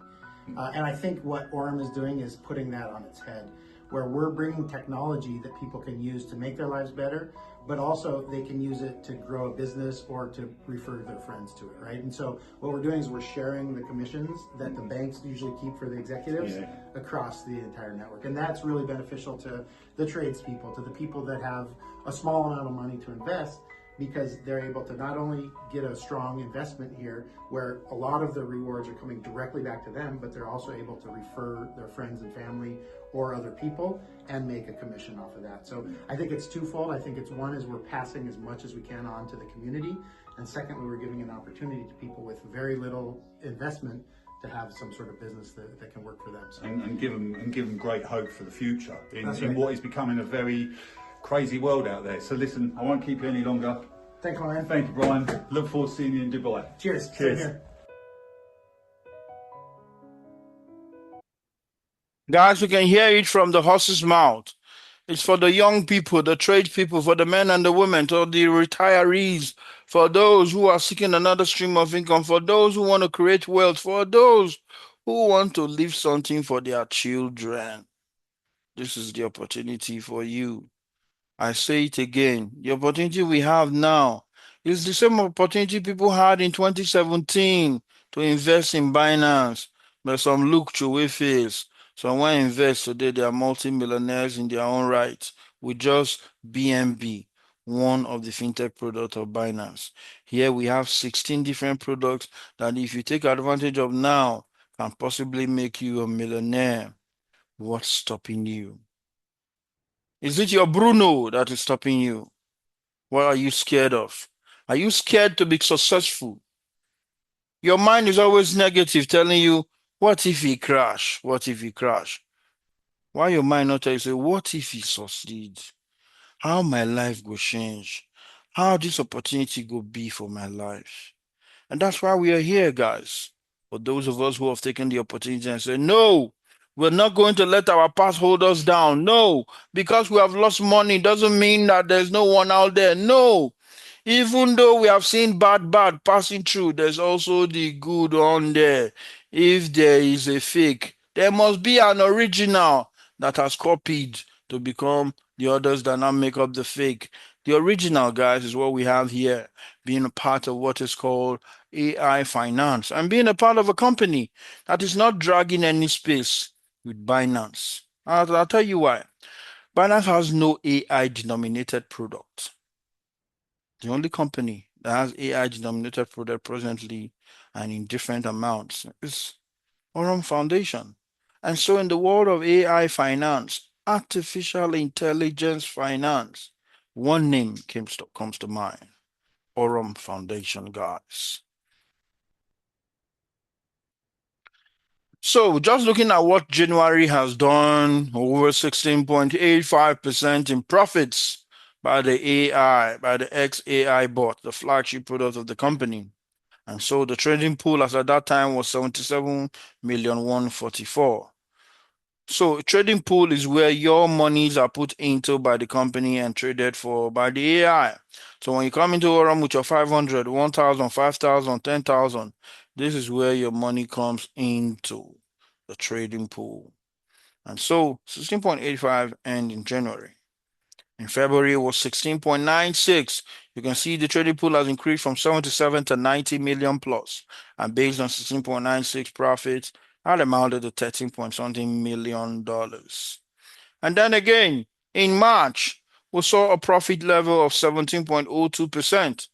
I: And I think what Aurum is doing is putting that on its head. where we're bringing technology that people can use to make their lives better, but also they can use it to grow a business or to refer their friends to it, right? And so what we're doing is we're sharing the commissions that the banks usually keep for the executives across the entire network. And that's really beneficial to the tradespeople, to the people that have a small amount of money to invest, because they're able to not only get a strong investment here where a lot of the rewards are coming directly back to them, but they're also able to refer their friends and family or other people and make a commission off of that. So I think it's twofold. I think it's one is we're passing as much as we can on to the community, and secondly, we're giving an opportunity to people with very little investment to have some sort of business that can work for them. So.
H: And give them great hope for the future in
I: right.
H: what is becoming a very crazy world out there. So listen, I won't keep you any longer.
I: Thanks, Ryan.
H: Thank you, Brian. Look forward to seeing you in Dubai.
I: Cheers.
H: Cheers.
A: Guys, we can hear it from the horse's mouth. It's for the young people, the tradespeople, for the men and the women, for the retirees, for those who are seeking another stream of income, for those who want to create wealth, for those who want to leave something for their children. This is the opportunity for you. I say it again, the opportunity we have now is the same opportunity people had in 2017 to invest in Binance, but some look through face. Someone invest today, they are multi-millionaires in their own right with just BNB, one of the fintech products of Binance. Here we have 16 different products that if you take advantage of now, can possibly make you a millionaire. What's stopping you? Is it your Bruno that is stopping you? What are you scared of? Are you scared to be successful? Your mind is always negative, telling you, what if he crash? What if he crash? Why your mind not tell you, say, what if he succeed? How my life will change? How this opportunity will be for my life? And that's why we are here, guys. For those of us who have taken the opportunity and said, no, we're not going to let our past hold us down. No, because we have lost money doesn't mean that there's no one out there. No, even though we have seen bad passing through, there's also the good on there. If there is a fake, there must be an original that has copied to become the others that now make up the fake. The original, guys, is what we have here, being a part of what is called AI finance and being a part of a company that is not dragging any space with Binance. I'll tell you why. Binance has no AI denominated product. The only company that has AI denominated product presently and in different amounts is Aurum Foundation. And so in the world of AI finance, artificial intelligence finance, one name comes to mind, Aurum Foundation, guys. So just looking at what January has done, over 16.85% in profits by the AI, by the XAI bot, the flagship product of the company. And so the trading pool as at that time was 77,144,000. So trading pool is where your monies are put into by the company and traded for by the AI. So when you come into Aurum with your 500, 1,000, 5,000, 10,000, this is where your money comes into the trading pool. And so 16.85 end in January. In February, it was 16.96. You can see the trading pool has increased from 77 to 90 million plus. And based on 16.96 profits, that amounted to 13-point-something million. And then again, in March, we saw a profit level of 17.02%.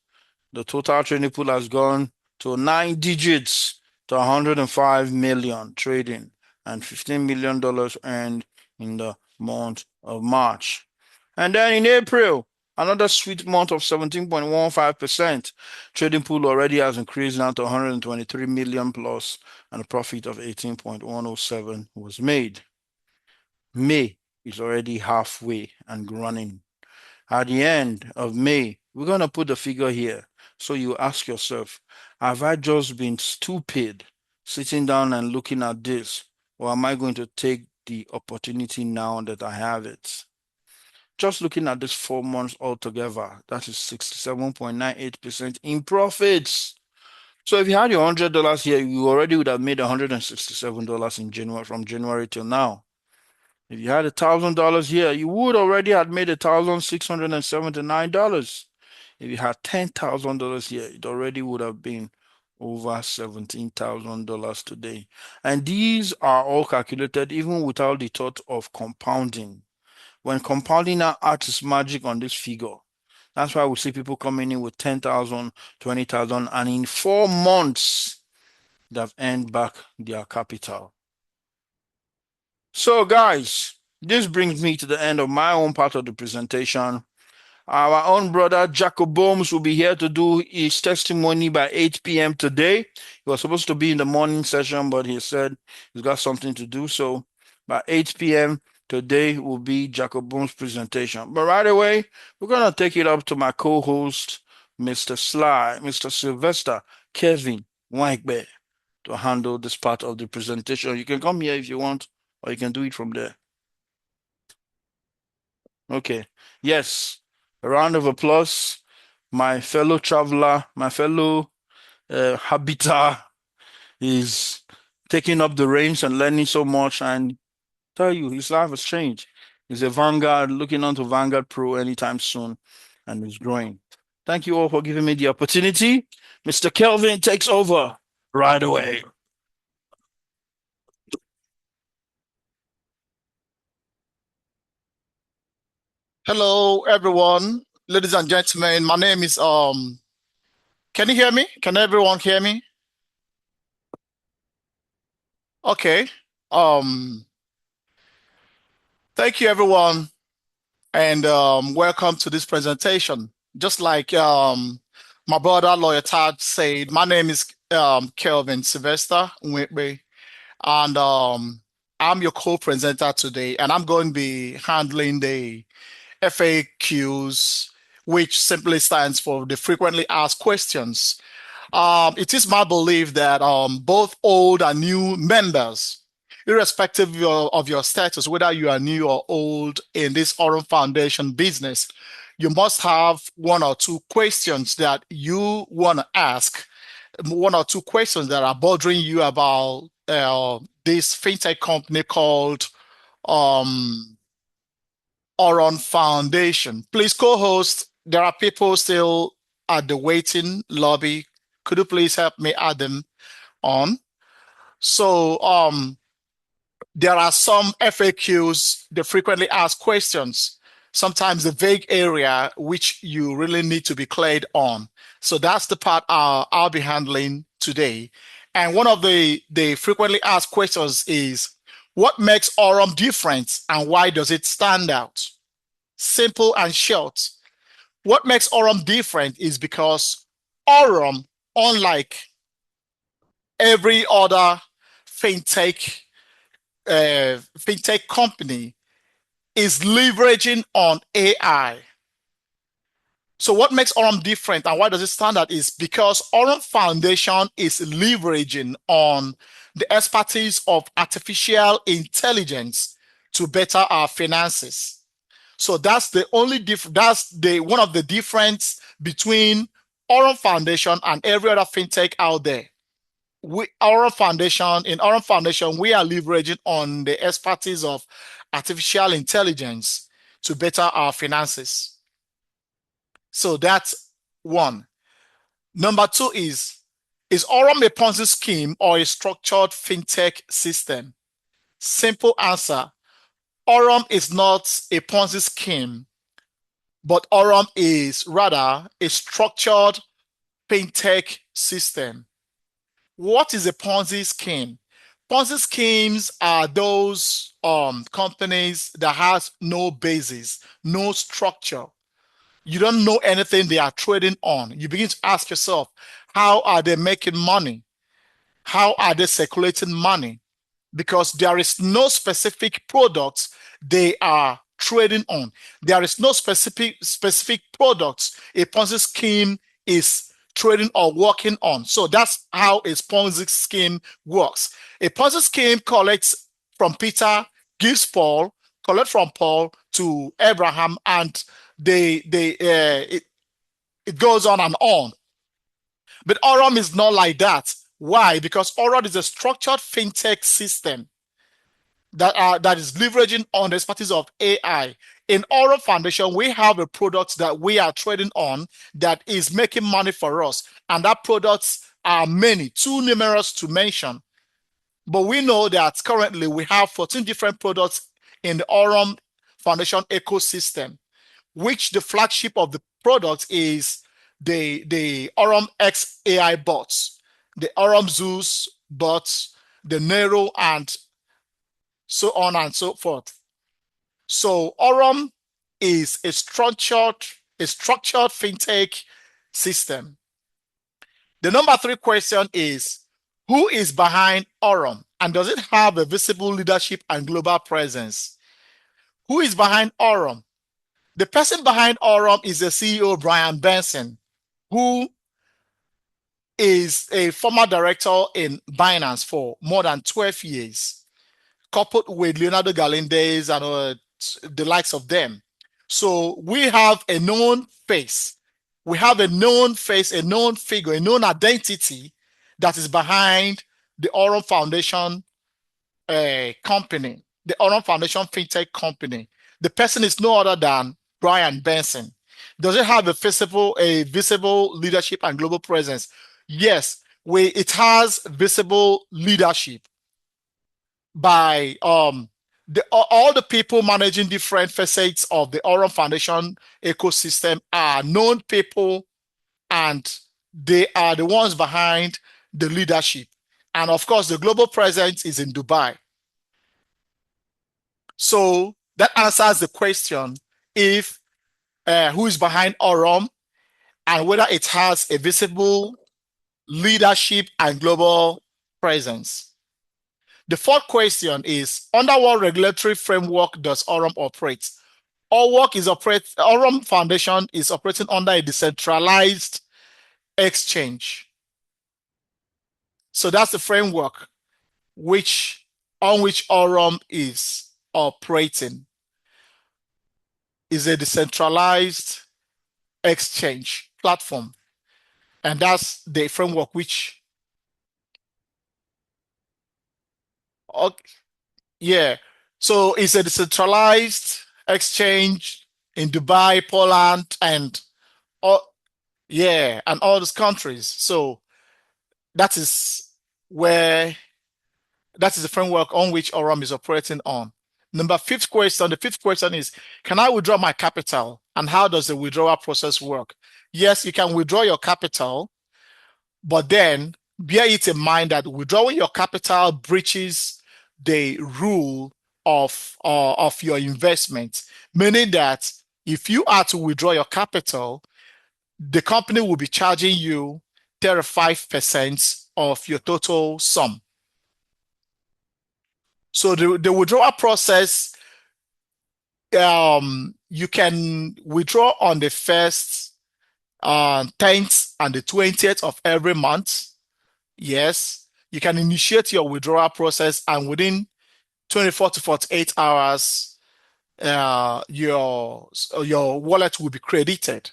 A: The total trading pool has gone to 9 digits to 105 million trading and $15 million earned in the month of March. And then in April, another sweet month of 17.15%. Trading pool already has increased now to 123 million plus, and a profit of 18.107 was made. May is already halfway and running. At the end of May, we're going to put the figure here. So you ask yourself, have I just been stupid sitting down and looking at this, or am I going to take the opportunity now that I have it? Just looking at this 4 months altogether, that is 67.98% in profits. So if you had your $100 here, you already would have made $167 in January, from January till now. If you had $1,000 here, you would already have made $1,679. If you had $10,000 here, it already would have been over $17,000 today. And these are all calculated even without the thought of compounding. When compounding now adds its magic on this figure, that's why we see people coming in with 10,000, 20,000, and in 4 months, they've earned back their capital. So guys, this brings me to the end of my own part of the presentation. Our own brother Jacob Bohms will be here to do his testimony by 8 p.m. today. He was supposed to be in the morning session, but he said he's got something to do. So by 8 p.m. today will be Jacob Bohms' presentation. But right away, we're going to take it up to my co-host, Mr. Sylvester Kevin Wankbe, to handle this part of the presentation. You can come here if you want, or you can do it from there. Okay. Yes. A round of applause. My fellow traveler, my fellow habitat is taking up the reins and learning so much. And tell you, his life has changed. He's a Vanguard, looking on to Vanguard Pro anytime soon, and is growing. Thank you all for giving me the opportunity. Mr. Kelvin takes over right away.
J: Hello, everyone. Ladies and gentlemen, my name is can you hear me? Can everyone hear me? Okay. Thank you, everyone, and welcome to this presentation. Just like my brother Lawyer Tad said, my name is Kelvin Sylvester Nwekbe, and I'm your co-presenter today, and I'm going to be handling the FAQs, which simply stands for the frequently asked questions. It is my belief that both old and new members, irrespective of your status, whether you are new or old in this Aurum Foundation business, you must have 1 or 2 questions that you want to ask, 1 or 2 questions that are bothering you about this fintech company called Aurum Foundation. Please, co-host, there are people still at the waiting lobby. Could you please help me add them on? So there are some FAQs, the frequently asked questions, sometimes the vague area which you really need to be cleared on. So that's the part I'll be handling today. And one of the frequently asked questions is, what makes Aurum different and why does it stand out? Simple and short. What makes Aurum different is because Aurum, unlike every other fintech company, is leveraging on AI. So what makes Aurum different and why does it stand out is because Aurum Foundation is leveraging on the expertise of artificial intelligence to better our finances. So that's the only one of the difference between Aurum Foundation and every other fintech out there. In Aurum Foundation, we are leveraging on the expertise of artificial intelligence to better our finances. So that's one. Number 2 is Aurum a Ponzi scheme or a structured fintech system? Simple answer. Aurum is not a Ponzi scheme, but Aurum is rather a structured fintech system. What is a Ponzi scheme? Ponzi schemes are those companies that has no basis, no structure. You don't know anything they are trading on. You begin to ask yourself, how are they making money? How are they circulating money? Because there is no specific products they are trading on. There is no specific products a Ponzi scheme is trading or working on. So that's how a Ponzi scheme works. A Ponzi scheme collects from Peter, gives Paul, collects from Paul to Abraham, and it goes on and on. But Aurum is not like that. Why? Because Aurum is a structured fintech system. that is leveraging on the expertise of AI. In Aurum Foundation, we have a product that we are trading on that is making money for us, and that products are many, too numerous to mention. But we know that currently we have 14 different products in the Aurum Foundation ecosystem, which the flagship of the product is the Aurum X AI bots, the Aurum Zeus bots, the Nero, and so on and so forth. So Aurum is a structured fintech system. The number 3 question is, who is behind Aurum, and does it have a visible leadership and global presence? Who is behind Aurum? The person behind Aurum is the CEO, Brian Benson, who is a former director in Binance for more than 12 years, coupled with Leonardo Galindes and the likes of them. So we have a known face. We have a known face, a known figure, a known identity that is behind the Aurum Foundation company, the Aurum Foundation fintech company. The person is no other than Brian Benson. Does it have a visible leadership and global presence? Yes, it has visible leadership by all the people managing different facets of the Aurum Foundation ecosystem are known people, and they are the ones behind the leadership. And of course, the global presence is in Dubai. So that answers the question if who is behind Aurum and whether it has a visible leadership and global presence. The 4th question is, under what regulatory framework does Aurum operate? Aurum Foundation is operating under a decentralized exchange. So that's the framework on which Aurum is operating. Is a decentralized exchange platform. And that's the framework which yeah. So it's a decentralized exchange in Dubai, Poland, and all those countries. So that is the framework on which Aurum is operating on. The 5th question is, can I withdraw my capital, and how does the withdrawal process work? Yes, you can withdraw your capital, but then bear it in mind that withdrawing your capital breaches the rule of your investment, meaning that if you are to withdraw your capital, the company will be charging you 35% of your total sum. So the withdrawal process, you can withdraw on the 1st, 10th, and the 20th of every month. Yes, you can initiate your withdrawal process, and within 24 to 48 hours, your wallet will be credited.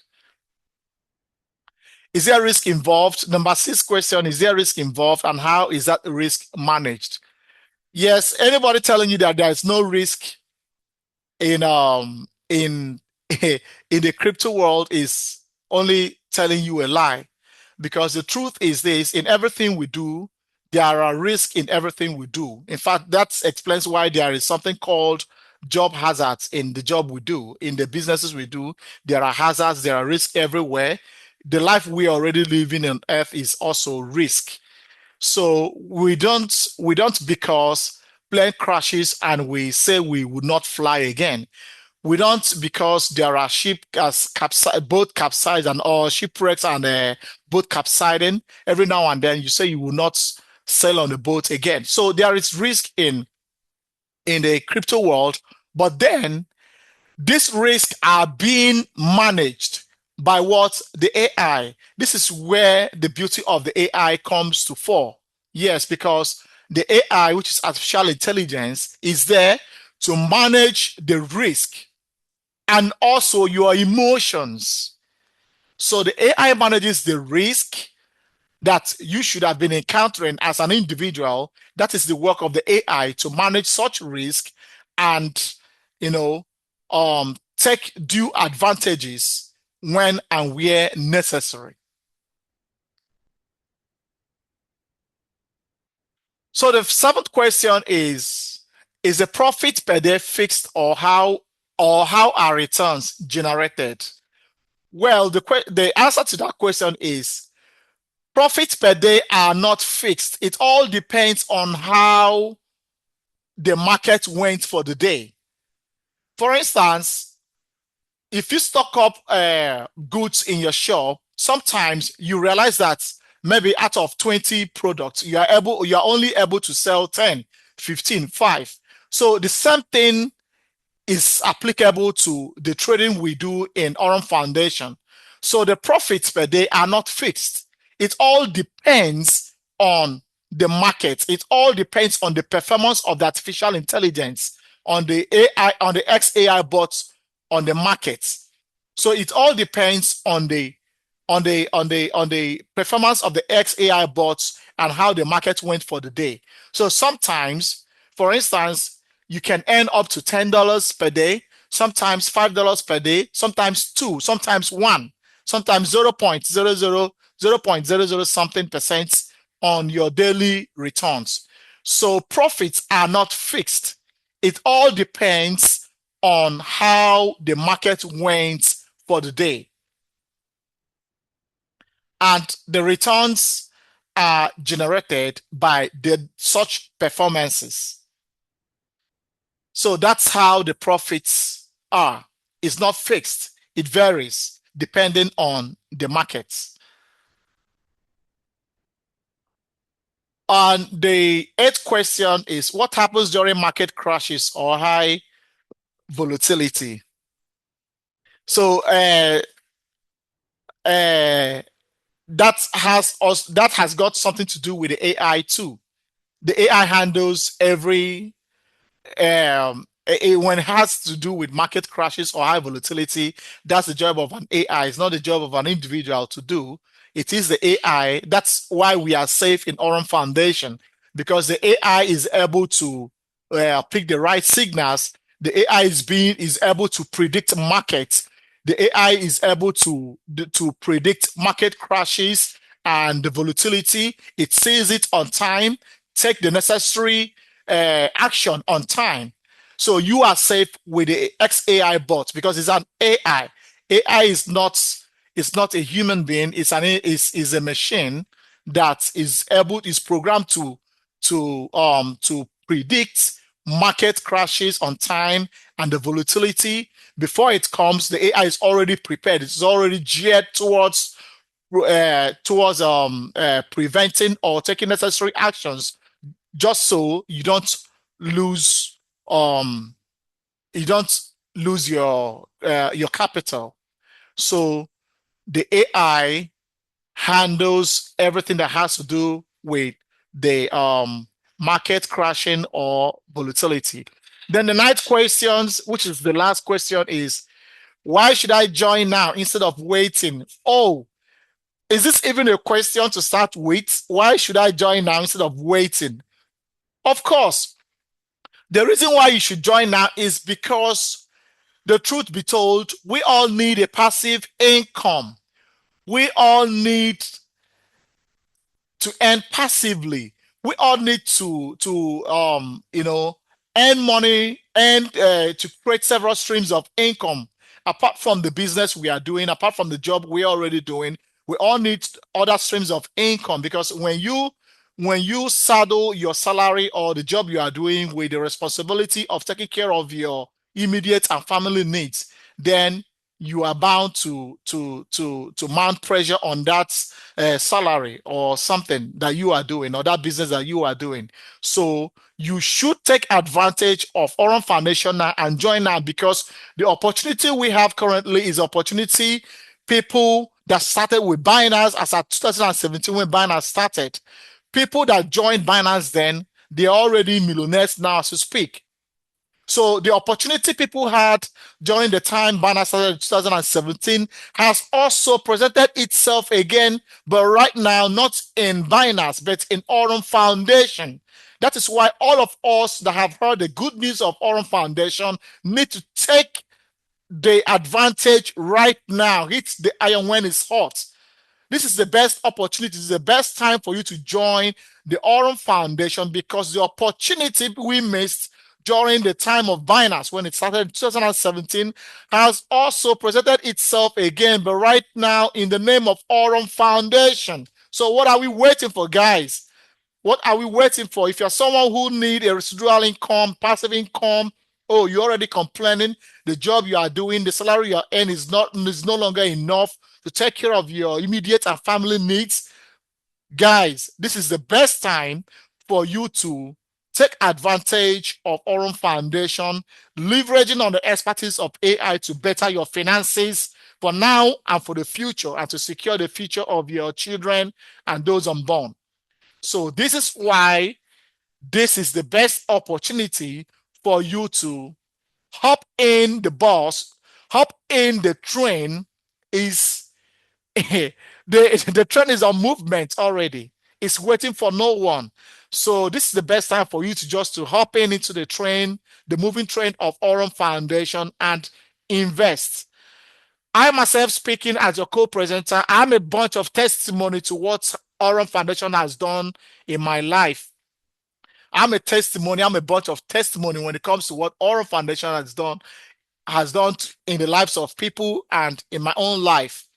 J: Is there risk involved? Number 6 question, is there risk involved, and how is that risk managed? Yes, anybody telling you that there is no risk in in the crypto world is only telling you a lie, because the truth is this: in everything we do, there are risks in everything we do. In fact, that explains why there is something called job hazards in the job we do, in the businesses we do. There are hazards, there are risks everywhere. The life we are already living on earth is also risk. So we don't because plane crashes and we say we would not fly again. We don't because there are boat capsize and all shipwrecks and boat capsizing. Every now and then you say you will not sail on the boat again. So there is risk in the crypto world, but then these risks are being managed by what? The AI. This is where the beauty of the AI comes to fore. Yes, because the AI, which is artificial intelligence, is there to manage the risk and also your emotions. So the AI manages the risk, that you should have been encountering as an individual. That is the work of the AI to manage such risk and, take due advantages when and where necessary. So the seventh question is the profit per day fixed, or how are returns generated? Well, the answer to that question is profits per day are not fixed. It all depends on how the market went for the day. For instance, if you stock up goods in your shop, sometimes you realize that maybe out of 20 products, you are only able to sell 10, 15, 5. So the same thing is applicable to the trading we do in Aurum Foundation. So the profits per day are not fixed. It all depends on the market. It all depends on the performance of the artificial intelligence, on the AI, on the XAI bots, on the market. So it all depends on the performance of the XAI bots and how the market went for the day. So sometimes, for instance, you can earn up to $10 per day, sometimes $5 per day, sometimes 2, sometimes 1, sometimes 0.00 something percent on your daily returns. So profits are not fixed. It all depends on how the market went for the day. And the returns are generated by such performances. So that's how the profits are. It's not fixed. It varies depending on the markets. And the eighth question is, what happens during market crashes or high volatility? So that has got something to do with the AI too. The AI handles every when it has to do with market crashes or high volatility. That's the job of an AI. It's not the job of an individual to do. It is the AI. That's why we are safe in Aurum Foundation, because the AI is able to pick the right signals. The AI is able to predict markets. The AI is able to predict market crashes and the volatility. It sees it on time, take the necessary action on time. So you are safe with the XAI bot because it's an AI. AI is not a human being. It's a machine that is programmed to predict market crashes on time and the volatility. Before it comes, the AI is already prepared. It's already geared towards preventing or taking necessary actions, just so you don't lose your capital. So the AI handles everything that has to do with the market crashing or volatility. Then the ninth questions, which is the last question, is why should I join now instead of waiting? Oh, is this even a question to start with? Why should I join now instead of waiting? Of course, the reason why you should join now is because, the truth be told, we all need a passive income. We all need to earn passively. We all need to earn money and to create several streams of income apart from the business we are doing, apart from the job we're already doing. We all need other streams of income, because when you saddle your salary or the job you are doing with the responsibility of taking care of your immediate and family needs, then you are bound to mount pressure on that salary or something that you are doing, or that business that you are doing. So you should take advantage of Aurum Foundation now and join now, because the opportunity we have currently is opportunity people that started with Binance as at 2017 when Binance started. People that joined Binance then, they're already millionaires now as we speak. So the opportunity people had during the time Binance started in 2017 has also presented itself again, but right now not in Binance, but in Aurum Foundation. That is why all of us that have heard the good news of Aurum Foundation need to take the advantage right now. Hit the iron when it's hot. This is the best opportunity. This is the best time for you to join the Aurum Foundation, because the opportunity we missed during the time of Binance when it started in 2017 has also presented itself again, but right now in the name of Aurum Foundation. So what are we waiting for, guys? What are we waiting for? If you're someone who need a residual income, passive income, oh, you're already complaining the job you are doing, the salary you are earning is no longer enough to take care of your immediate and family needs. Guys, this is the best time for you to take advantage of Aurum Foundation, leveraging on the expertise of AI to better your finances for now and for the future, and to secure the future of your children and those unborn. So this is why this is the best opportunity for you to hop in the bus, hop in the train. Is the train is on movement already. It's waiting for no one. So this is the best time for you to just to hop in into the train, the moving train of Aurum Foundation, and invest. I myself, speaking as your co-presenter, I'm a bunch of testimony to what Aurum Foundation has done in my life. I'm a testimony. I'm a bunch of testimony when it comes to what Aurum Foundation has done in the lives of people and in my own life.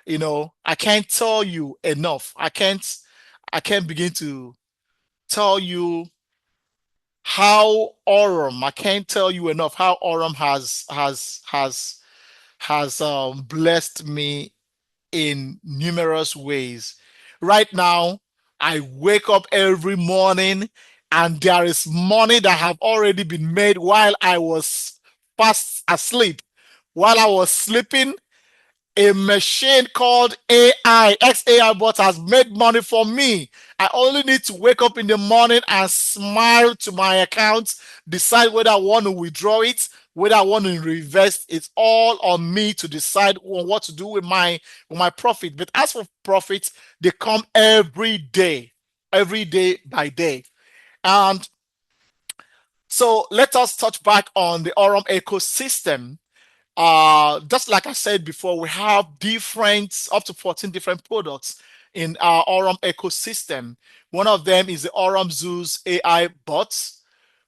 J: You know, I can't tell you enough. I can't begin to tell you how Aurum. I can't tell you enough how Aurum has blessed me in numerous ways. Right now, I wake up every morning and there is money that have already been made while I was fast asleep. While I was sleeping, a machine called AI, XAI bot, has made money for me. I only need to wake up in the morning and smile to my account, decide whether I want to withdraw it, whether I want to reinvest. It's all on me to decide on what to do with my profit. But as for profits, they come every day by day. And so let us touch back on the Aurum ecosystem. Just like I said before, we have up to 14 different products in our Aurum ecosystem. One of them is the Aurum Zeus AI bots,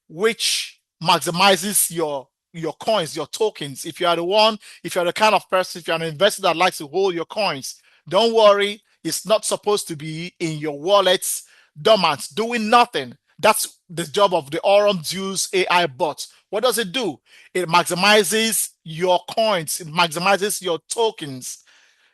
J: which maximizes your coins, your tokens. If you're the kind of person, if you're an investor that likes to hold your coins, don't worry, it's not supposed to be in your wallets dormant, doing nothing. That's the job of the Aurum Zeus AI bot. What does it do? It maximizes your coins, it maximizes your tokens,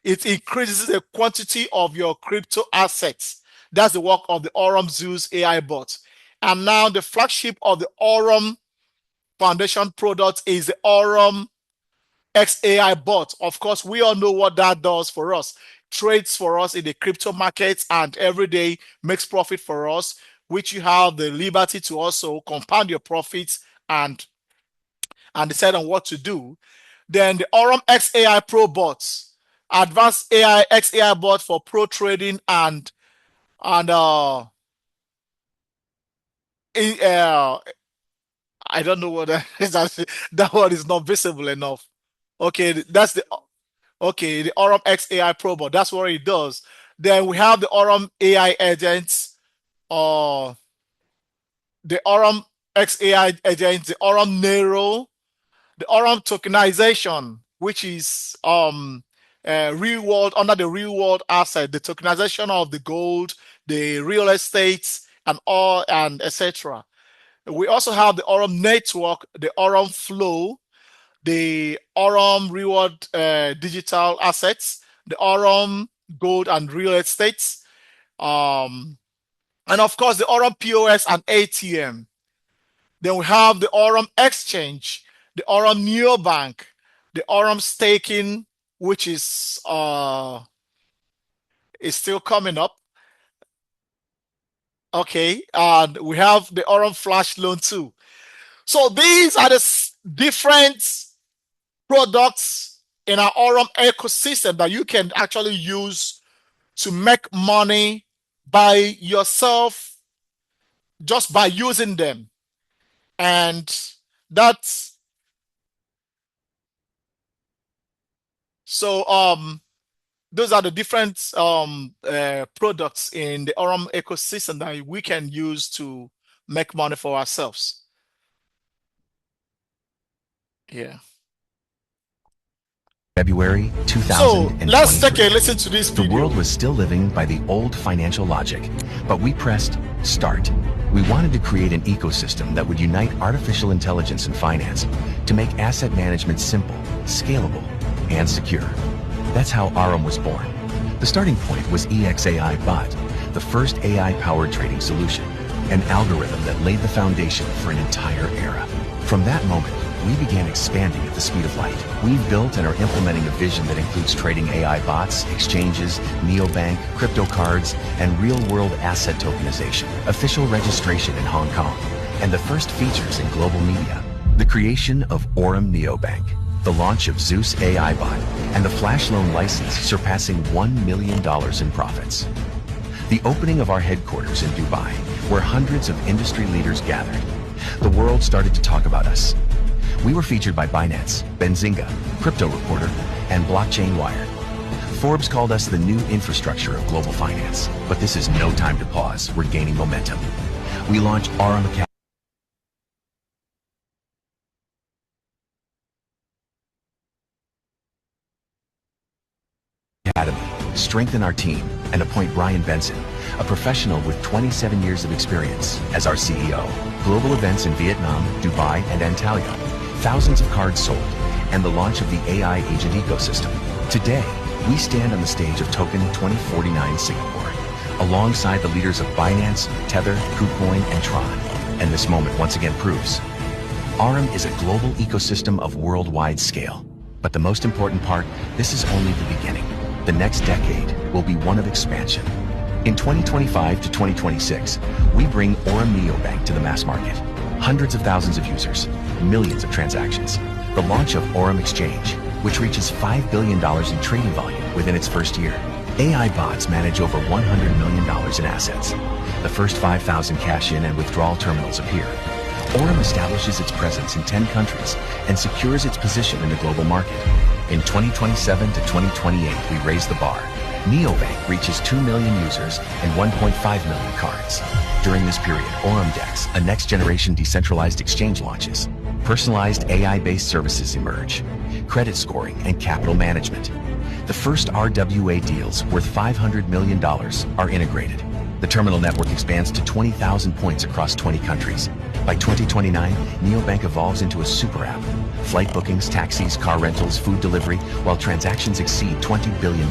J: it increases the quantity of your crypto assets. That's the work of the Aurum Zeus AI bot. And now the flagship of the Aurum Foundation product is the Aurum XAI bot. Of course, we all know what that does for us. Trades for us in the crypto markets and every day makes profit for us, which you have the liberty to also compound your profits and decide on what to do. Then the Aurum XAI Pro bots, advanced AI XAI bot for pro trading and I don't know what that is. That one is not visible enough. Okay, that's the Aurum XAI Pro bot. That's what it does. Then we have the Aurum AI agents, uh, the Aurum XAI agents, the Aurum Nero, the Aurum tokenization, which is real world, under the real world asset, the tokenization of the gold, the real estate, and all, and etc. We also have the Aurum network, the Aurum flow, the Aurum reward digital assets, the Aurum gold and real estates, and of course the Aurum POS and ATM. Then we have the Aurum exchange, the Aurum neobank, the Aurum staking, which is still coming up. Okay, and we have the Aurum flash loan too. So these are the different products in our Aurum ecosystem that you can actually use to make money by yourself just by using them. And that's so those are the different products in the Aurum ecosystem that we can use to make money for ourselves. Yeah.
K: February
J: So
K: 2023.
J: let's take a listen to this video.
K: The world was still living by the old financial logic, but we pressed start. We wanted to create an ecosystem that would unite artificial intelligence and finance to make asset management simple, scalable, and secure. That's how Aurum was born. The starting point was EXAI Bot, the first AI-powered trading solution, an algorithm that laid the foundation for an entire era. From that moment, we began expanding at the speed of light. We've built and are implementing a vision that includes trading AI bots, exchanges, neobank, crypto cards, and real-world asset tokenization, official registration in Hong Kong, and the first features in global media. The creation of Aurum Neobank, the launch of Zeus AI Bot, and the flash loan license surpassing $1 million in profits. The opening of our headquarters in Dubai, where hundreds of industry leaders gathered. The world started to talk about us. We were featured by Binance, Benzinga, Crypto Reporter, and Blockchain Wire. Forbes called us the new infrastructure of global finance. But this is no time to pause. We're gaining momentum. We launched Aurum Academy, strengthen our team, and appoint Brian Benson, a professional with 27 years of experience, as our CEO. Global events in Vietnam, Dubai, and Antalya. Thousands of cards sold, and the launch of the AI agent ecosystem. Today, we stand on the stage of Token 2049 Singapore, alongside the leaders of Binance, Tether, KuCoin, and Tron. And this moment once again proves, Aurum is a global ecosystem of worldwide scale. But the most important part, this is only the beginning. The next decade will be one of expansion. In 2025 to 2026, we bring Aurum Neobank to the mass market. Hundreds of thousands of users, millions of transactions. The launch of Aurum Exchange, which reaches $5 billion in trading volume within its first year. AI bots manage over $100 million in assets. The first 5,000 cash-in and withdrawal terminals appear. Aurum establishes its presence in 10 countries and secures its position in the global market. In 2027 to 2028, we raise the bar. Neobank reaches 2 million users and 1.5 million cards. During this period, Aurum Dex, a next-generation decentralized exchange, launches. Personalized AI-based services emerge. Credit scoring and capital management. The first RWA deals worth $500 million are integrated. The terminal network expands to 20,000 points across 20 countries. By 2029, Neobank evolves into a super app. Flight bookings, taxis, car rentals, food delivery, while transactions exceed $20 billion.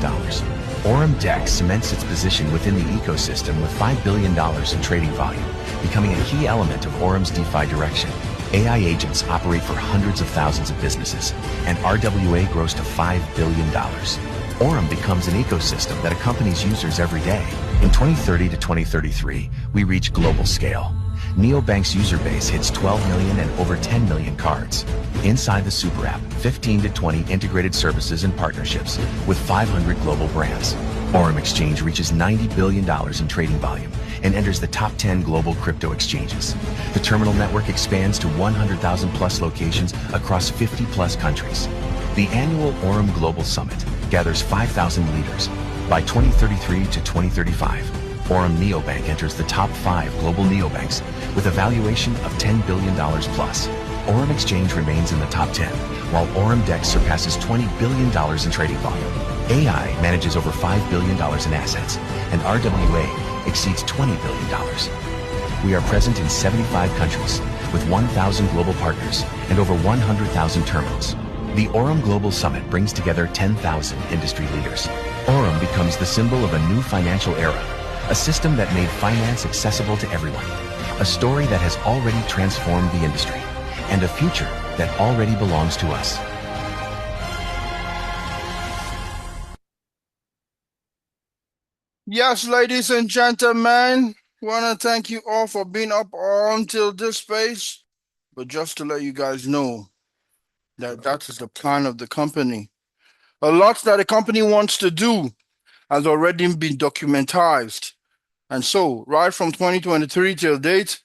K: Aurum Dex cements its position within the ecosystem with $5 billion in trading volume, becoming a key element of Aurum's DeFi direction. AI agents operate for hundreds of thousands of businesses, and RWA grows to $5 billion. Aurum becomes an ecosystem that accompanies users every day. In 2030 to 2033, we reach global scale. Neobank's user base hits 12 million and over 10 million cards. Inside the super app, 15 to 20 integrated services and partnerships with 500 global brands. Aurum Exchange reaches $90 billion in trading volume and enters the top 10 global crypto exchanges. The terminal network expands to 100,000 plus locations across 50 plus countries. The annual Aurum Global Summit gathers 5,000 leaders. By 2033 to 2035, Aurum Neobank enters the top 5 global neobanks with a valuation of $10 billion plus. Aurum Exchange remains in the top 10, while Aurum Dex surpasses $20 billion in trading volume. AI manages over $5 billion in assets, and RWA exceeds $20 billion. We are present in 75 countries, with 1,000 global partners and over 100,000 terminals. The Aurum Global Summit brings together 10,000 industry leaders. Aurum becomes the symbol of a new financial era, a system that made finance accessible to everyone, a story that has already transformed the industry, and a future that already belongs to us.
A: Yes, ladies and gentlemen, want to thank you all for being up until this space. But just to let you guys know that that is the plan of the company. A lot that the company wants to do has already been documentized. And so, right from 2023 till date,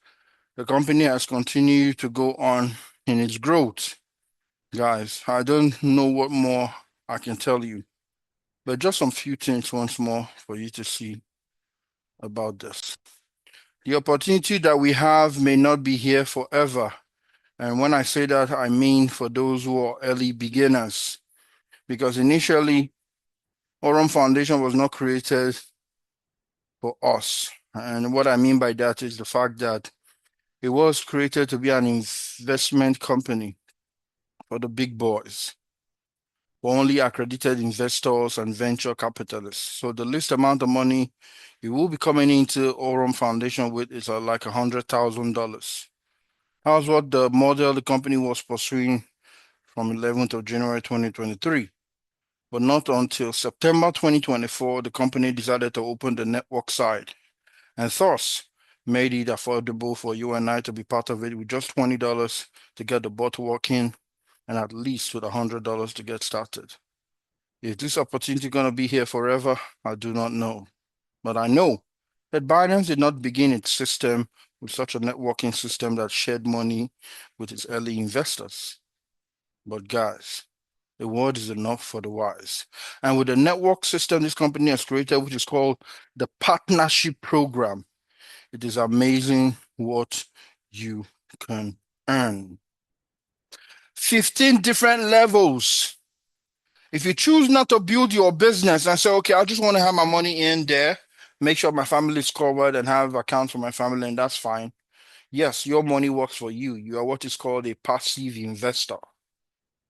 A: the company has continued to go on in its growth. Guys, I don't know what more I can tell you, but just some few things once more for you to see about this. The opportunity that we have may not be here forever. And when I say that, I mean for those who are early beginners. Because initially, Aurum Foundation was not created for us. And what I mean by that is the fact that it was created to be an investment company for the big boys, for only accredited investors and venture capitalists. So the least amount of money you will be coming into Aurum Foundation with is like $100,000. That was what the model the company was pursuing from 11th of January 2023. But not until September 2024, the company decided to open the network side, and thus made it affordable for you and I to be part of it with just $20 to get the bot working, and at least with $100 to get started. Is this opportunity going to be here forever? I do not know. But I know that Binance did not begin its system with such a networking system that shared money with its early investors. But guys, the word is enough for the wise. And with the network system this company has created, which is called the Partnership Program, it is amazing what you can earn. 15 different levels. If you choose not to build your business and say, okay, I just want to have my money in there, make sure my family is covered and have accounts for my family, and that's fine. Yes, your money works for you. You are what is called a passive investor.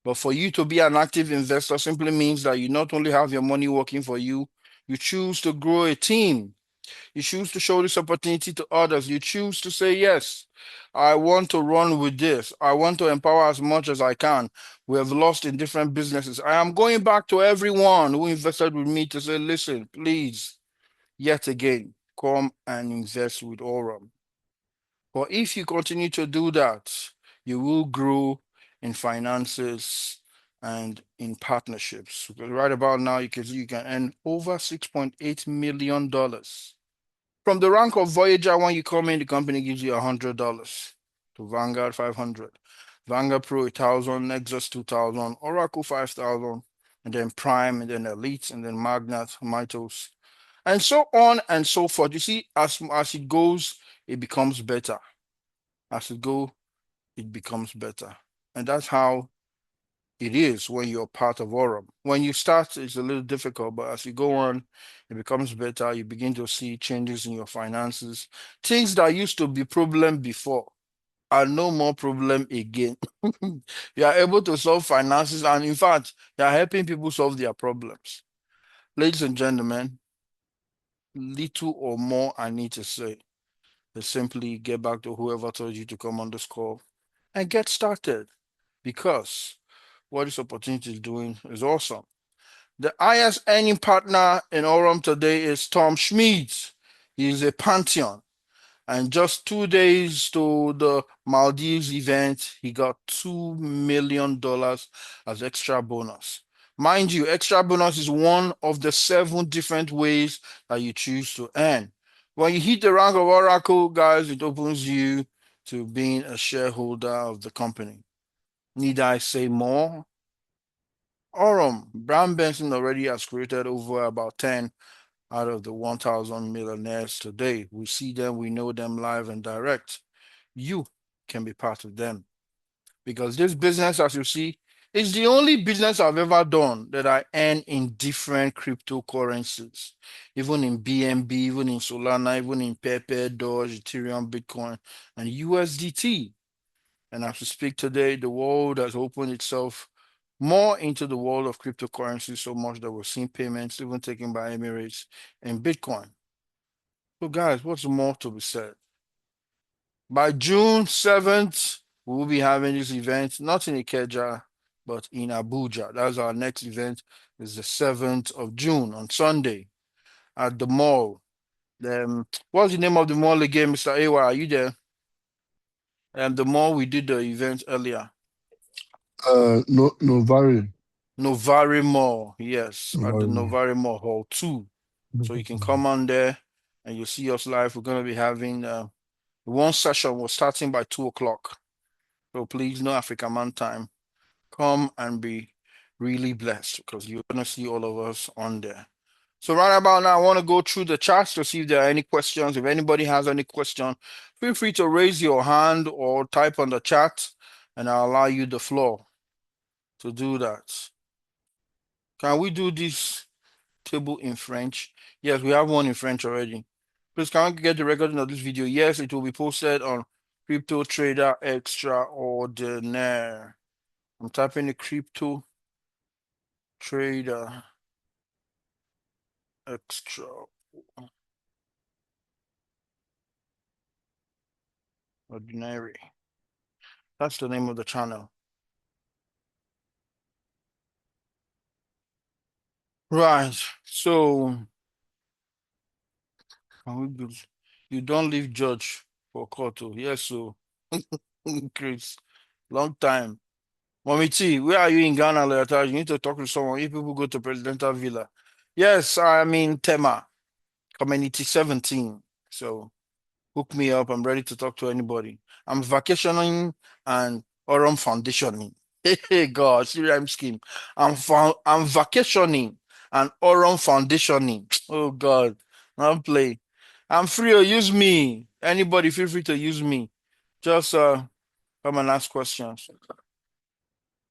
A: But for you to be an active investor simply means that you not only have your money working for you, you choose to grow a team. You choose to show this opportunity to others. You choose to say, yes, I want to run with this. I want to empower as much as I can. We have lost in different businesses. I am going back to everyone who invested with me to say, listen, please, yet again, come and invest with Aurum. But if you continue to do that, you will grow in finances and in partnerships. Because right about now, you can earn over $6.8 million. From the rank of Voyager, when you come in, the company gives you $100. To Vanguard, 500. Vanguard Pro, 1,000. Nexus, 2,000. Oracle, 5,000. And then Prime, and then Elite, and then Magnat, Mythos, and so on and so forth. You see, as it goes, it becomes better. As it goes, it becomes better. And that's how it is when you're part of Aurum. When you start, it's a little difficult, but as you go on, it becomes better. You begin to see changes in your finances. Things that used to be problem before are no more problem again. You are able to solve finances, and in fact, you are helping people solve their problems. Ladies and gentlemen, little or more I need to say is simply get back to whoever told you to come on this call and get started, because what this opportunity is doing is awesome. The highest earning partner in Aurum today is Tom Schmidt. He is a Pantheon. And just 2 days to the Maldives event, he got $2 million as extra bonus. Mind you, extra bonus is one of the 7 different ways that you choose to earn. When you hit the rank of Oracle, guys, it opens you to being a shareholder of the company. Need I say more? Aurum, Brian Benson already has created over about 10 out of the 1,000 millionaires today. We see them, we know them live and direct. You can be part of them. Because this business, as you see, is the only business I've ever done that I earn in different cryptocurrencies. Even in BNB, even in Solana, even in Pepe, Doge, Ethereum, Bitcoin, and USDT. And as we speak today, the world has opened itself more into the world of cryptocurrency so much that we're seeing payments even taken by Emirates and Bitcoin. So guys, what's more to be said? By June 7th, we will be having this event, not in Ikeja, but in Abuja. That's our next event, is the 7th of June on Sunday at the mall. What's the name of the mall again, Mr. Awa? Are you there? And the mall we did the event earlier.
L: No, Novari.
A: Novari Mall, yes, at the
L: Novari Mall.
A: Novari Mall Hall 2. So you can come on there and you'll see us live. We're going to be having one session was starting by 2 o'clock. So please, no African man time. Come and be really blessed because you're going to see all of us on there. So right about now, I want to go through the chats to see if there are any questions. If anybody has any question, feel free to raise your hand or type on the chat and I'll allow you the floor to do that. Can we do this table in French? Yes, we have one in French already. Please, can we get the recording of this video? Yes, it will be posted on Crypto Trader Extraordinaire. I'm typing the Crypto Trader Extraordinary. That's the name of the channel. Right. So you don't leave judge for court. Oh. Yes, so Chris, long time. Mommy T, where are you in Ghana later? You need to talk to someone. If people go to Presidential Villa. Yes, I'm in Tema, Community 17. So hook me up. I'm ready to talk to anybody. I'm vacationing and Aurum Foundationing. Hey God, see rhyme scheme. I'm vacationing and Aurum Foundationing. Oh God, I'll play. I'm free to use me. Anybody feel free to use me. Just come and ask questions.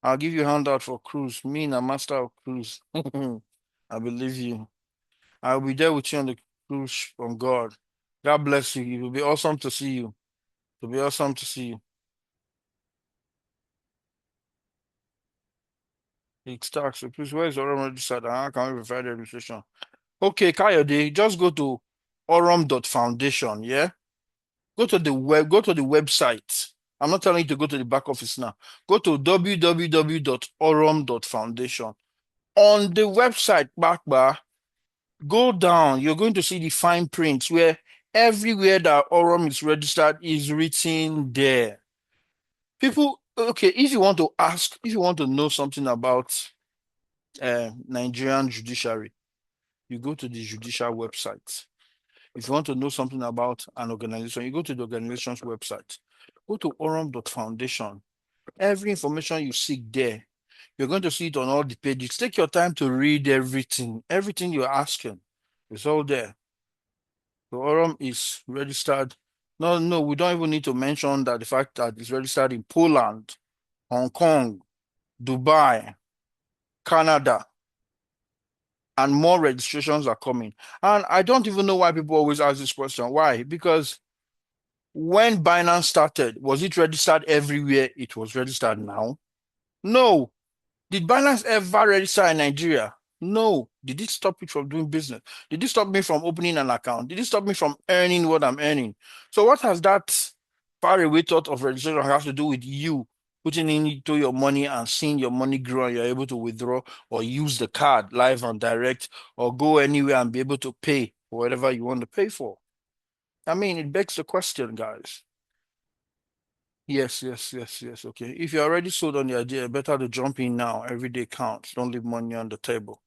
A: I'll give you a handout for cruise. Me and a master of cruise. I believe you. I'll be there with you on the cruise from God. God bless you. It will be awesome to see you. It will be awesome to see you. It starts. So please, where is Aurum registered? How can we verify the registration? Okay, Kayode, just go to aurum.foundation, yeah? Go to the website. I'm not telling you to go to the back office now. Go to www.aurum.foundation. On the website, back bar, go down. You're going to see the fine print where everywhere that Aurum is registered is written there. People, okay, if you want to ask, if you want to know something about Nigerian judiciary, you go to the judicial website. If you want to know something about an organization, you go to the organization's website. Go to aurum.foundation. Every information you seek there, you're going to see it on all the pages. Take your time to read everything. Everything you're asking, it's all there. So Aurum is registered. No, we don't even need to mention that the fact that it's registered in Poland, Hong Kong, Dubai, Canada, and more registrations are coming. And I don't even know why people always ask this question. Why? Because when Binance started, was it registered everywhere it was registered now? No. Did Binance ever register in Nigeria? No. Did it stop it from doing business? Did it stop me from opening an account? Did it stop me from earning what I'm earning? So what has that far away thought of registration have to do with you putting into your money and seeing your money grow and you're able to withdraw or use the card live and direct or go anywhere and be able to pay for whatever you want to pay for? I mean, it begs the question, guys. Yes. Okay. If you're already sold on the idea, better to jump in now. Every day counts. Don't leave money on the table.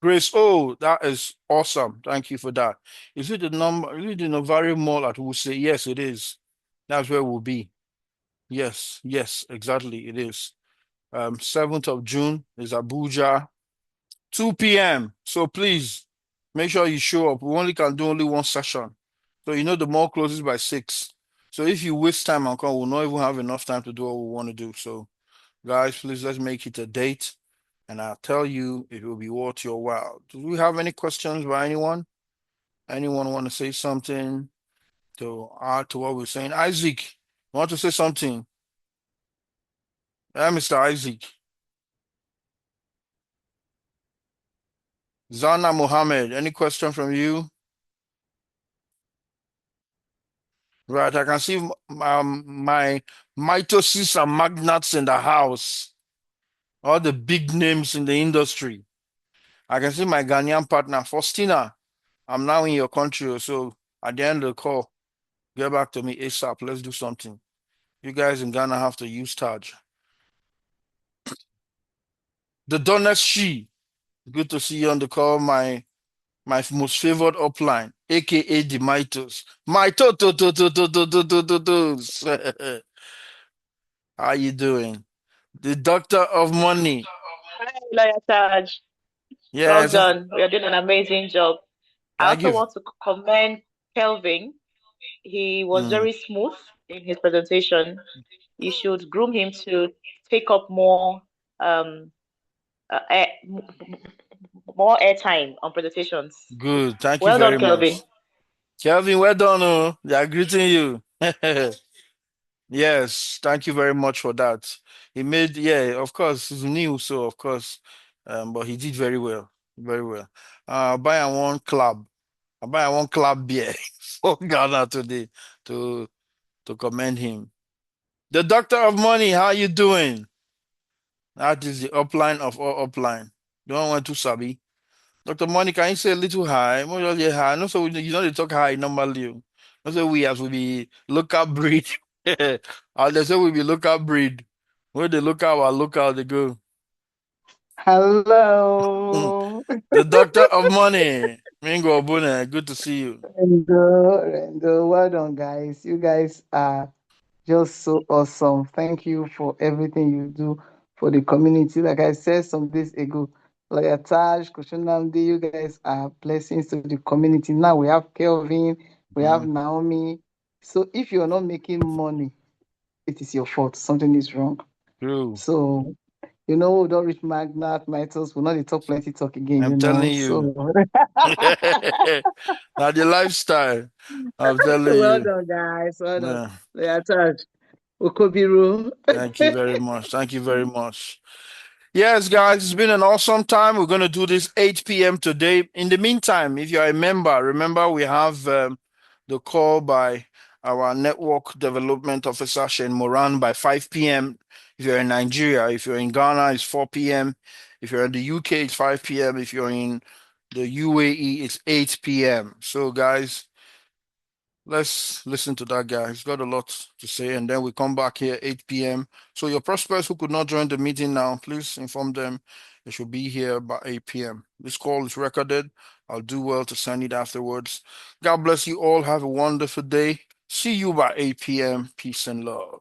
A: Grace, oh, that is awesome. Thank you for that. Is it the number? Is it the Novari Mall at Wuse? Yes, it is. That's where we'll be. Yes, exactly. It is. 7th of June is Abuja, 2 p.m. So please make sure you show up. We only can do only one session. So you know the mall closes by 6. So if you waste time and come, we'll not even have enough time to do what we want to do. So guys, please let's make it a date. And I'll tell you it will be worth your while. Do we have any questions by anyone? Anyone want to say something to add to what we're saying? Isaac, want to say something? Yeah, Mr. Isaac. Zana Mohammed, any question from you? Right, I can see my mitosis and magnates in the house. All the big names in the industry. I can see my Ghanaian partner, Faustina. I'm now in your country, so at the end of the call, get back to me ASAP. Let's do something. You guys in Ghana have to use Taj. The Donut She. Good to see you on the call, my most favored upline, aka the Mitos. Mito. How you doing? The Doctor of Money.
M: Hi, Lawyer Taj. Well
A: Yes,
M: done. You're doing an amazing job. I
A: thank
M: also
A: you.
M: want to commend Kelvin. He was
A: Mm,
M: very smooth in his presentation. You should groom him to take up um more airtime on presentations.
A: good. Thank you
M: Well done,
A: very
M: Kelvin.
A: much. Kelvin, well done. Oh. They are greeting you. Yes, thank you very much for that. He made, yeah, of course, he's new, so of course, but he did very well, very well. Buy and one club, I buy and one club beer for Ghana today to to commend him. The Doctor of Money, how you doing? That is the upline of all upline. Don't want to sabi. Dr. Money, can you say a little high? More just high. No, so you know they talk high normally. No, so we have to be local breed. And they say we be local breed. Where they look out, they go.
N: Hello.
A: The Doctor of Money. Mingo Obune, good to see you.
N: Rendo, well done, guys. You guys are just so awesome. Thank you for everything you do for the community. Like I said some days ago, like Taj, Kushunamdi, you guys are blessings to the community. Now we have Kelvin, we have
A: Mhm.
N: Naomi. So if you're not making money, it is your fault. Something is wrong.
A: True.
N: So we don't reach Magnat, Mitos, we'll not dey talk plenty talk again,
A: I'm telling you.
N: So
A: Now the lifestyle. I'm telling
N: well
A: you.
N: done, guys. Well done.
A: Yeah.
N: Yeah, touch. Okobiru.
A: Thank you very much. Thank you very much. Yes, guys, it's been an awesome time. We're going to do this 8 p.m. today. In the meantime, if you're a member, remember we have the call by our network development officer, Shane Moran, by 5 p.m. If you're in Nigeria, if you're in Ghana, it's 4 p.m. If you're in the UK, it's 5 p.m. If you're in the UAE, it's 8 p.m. So, guys, let's listen to that guy. He's got a lot to say, and then we come back here 8 p.m. So your prospects who could not join the meeting now, please inform them they should be here by 8 p.m. This call is recorded. I'll do well to send it afterwards. God bless you all. Have a wonderful day. See you by 8 p.m. Peace and love.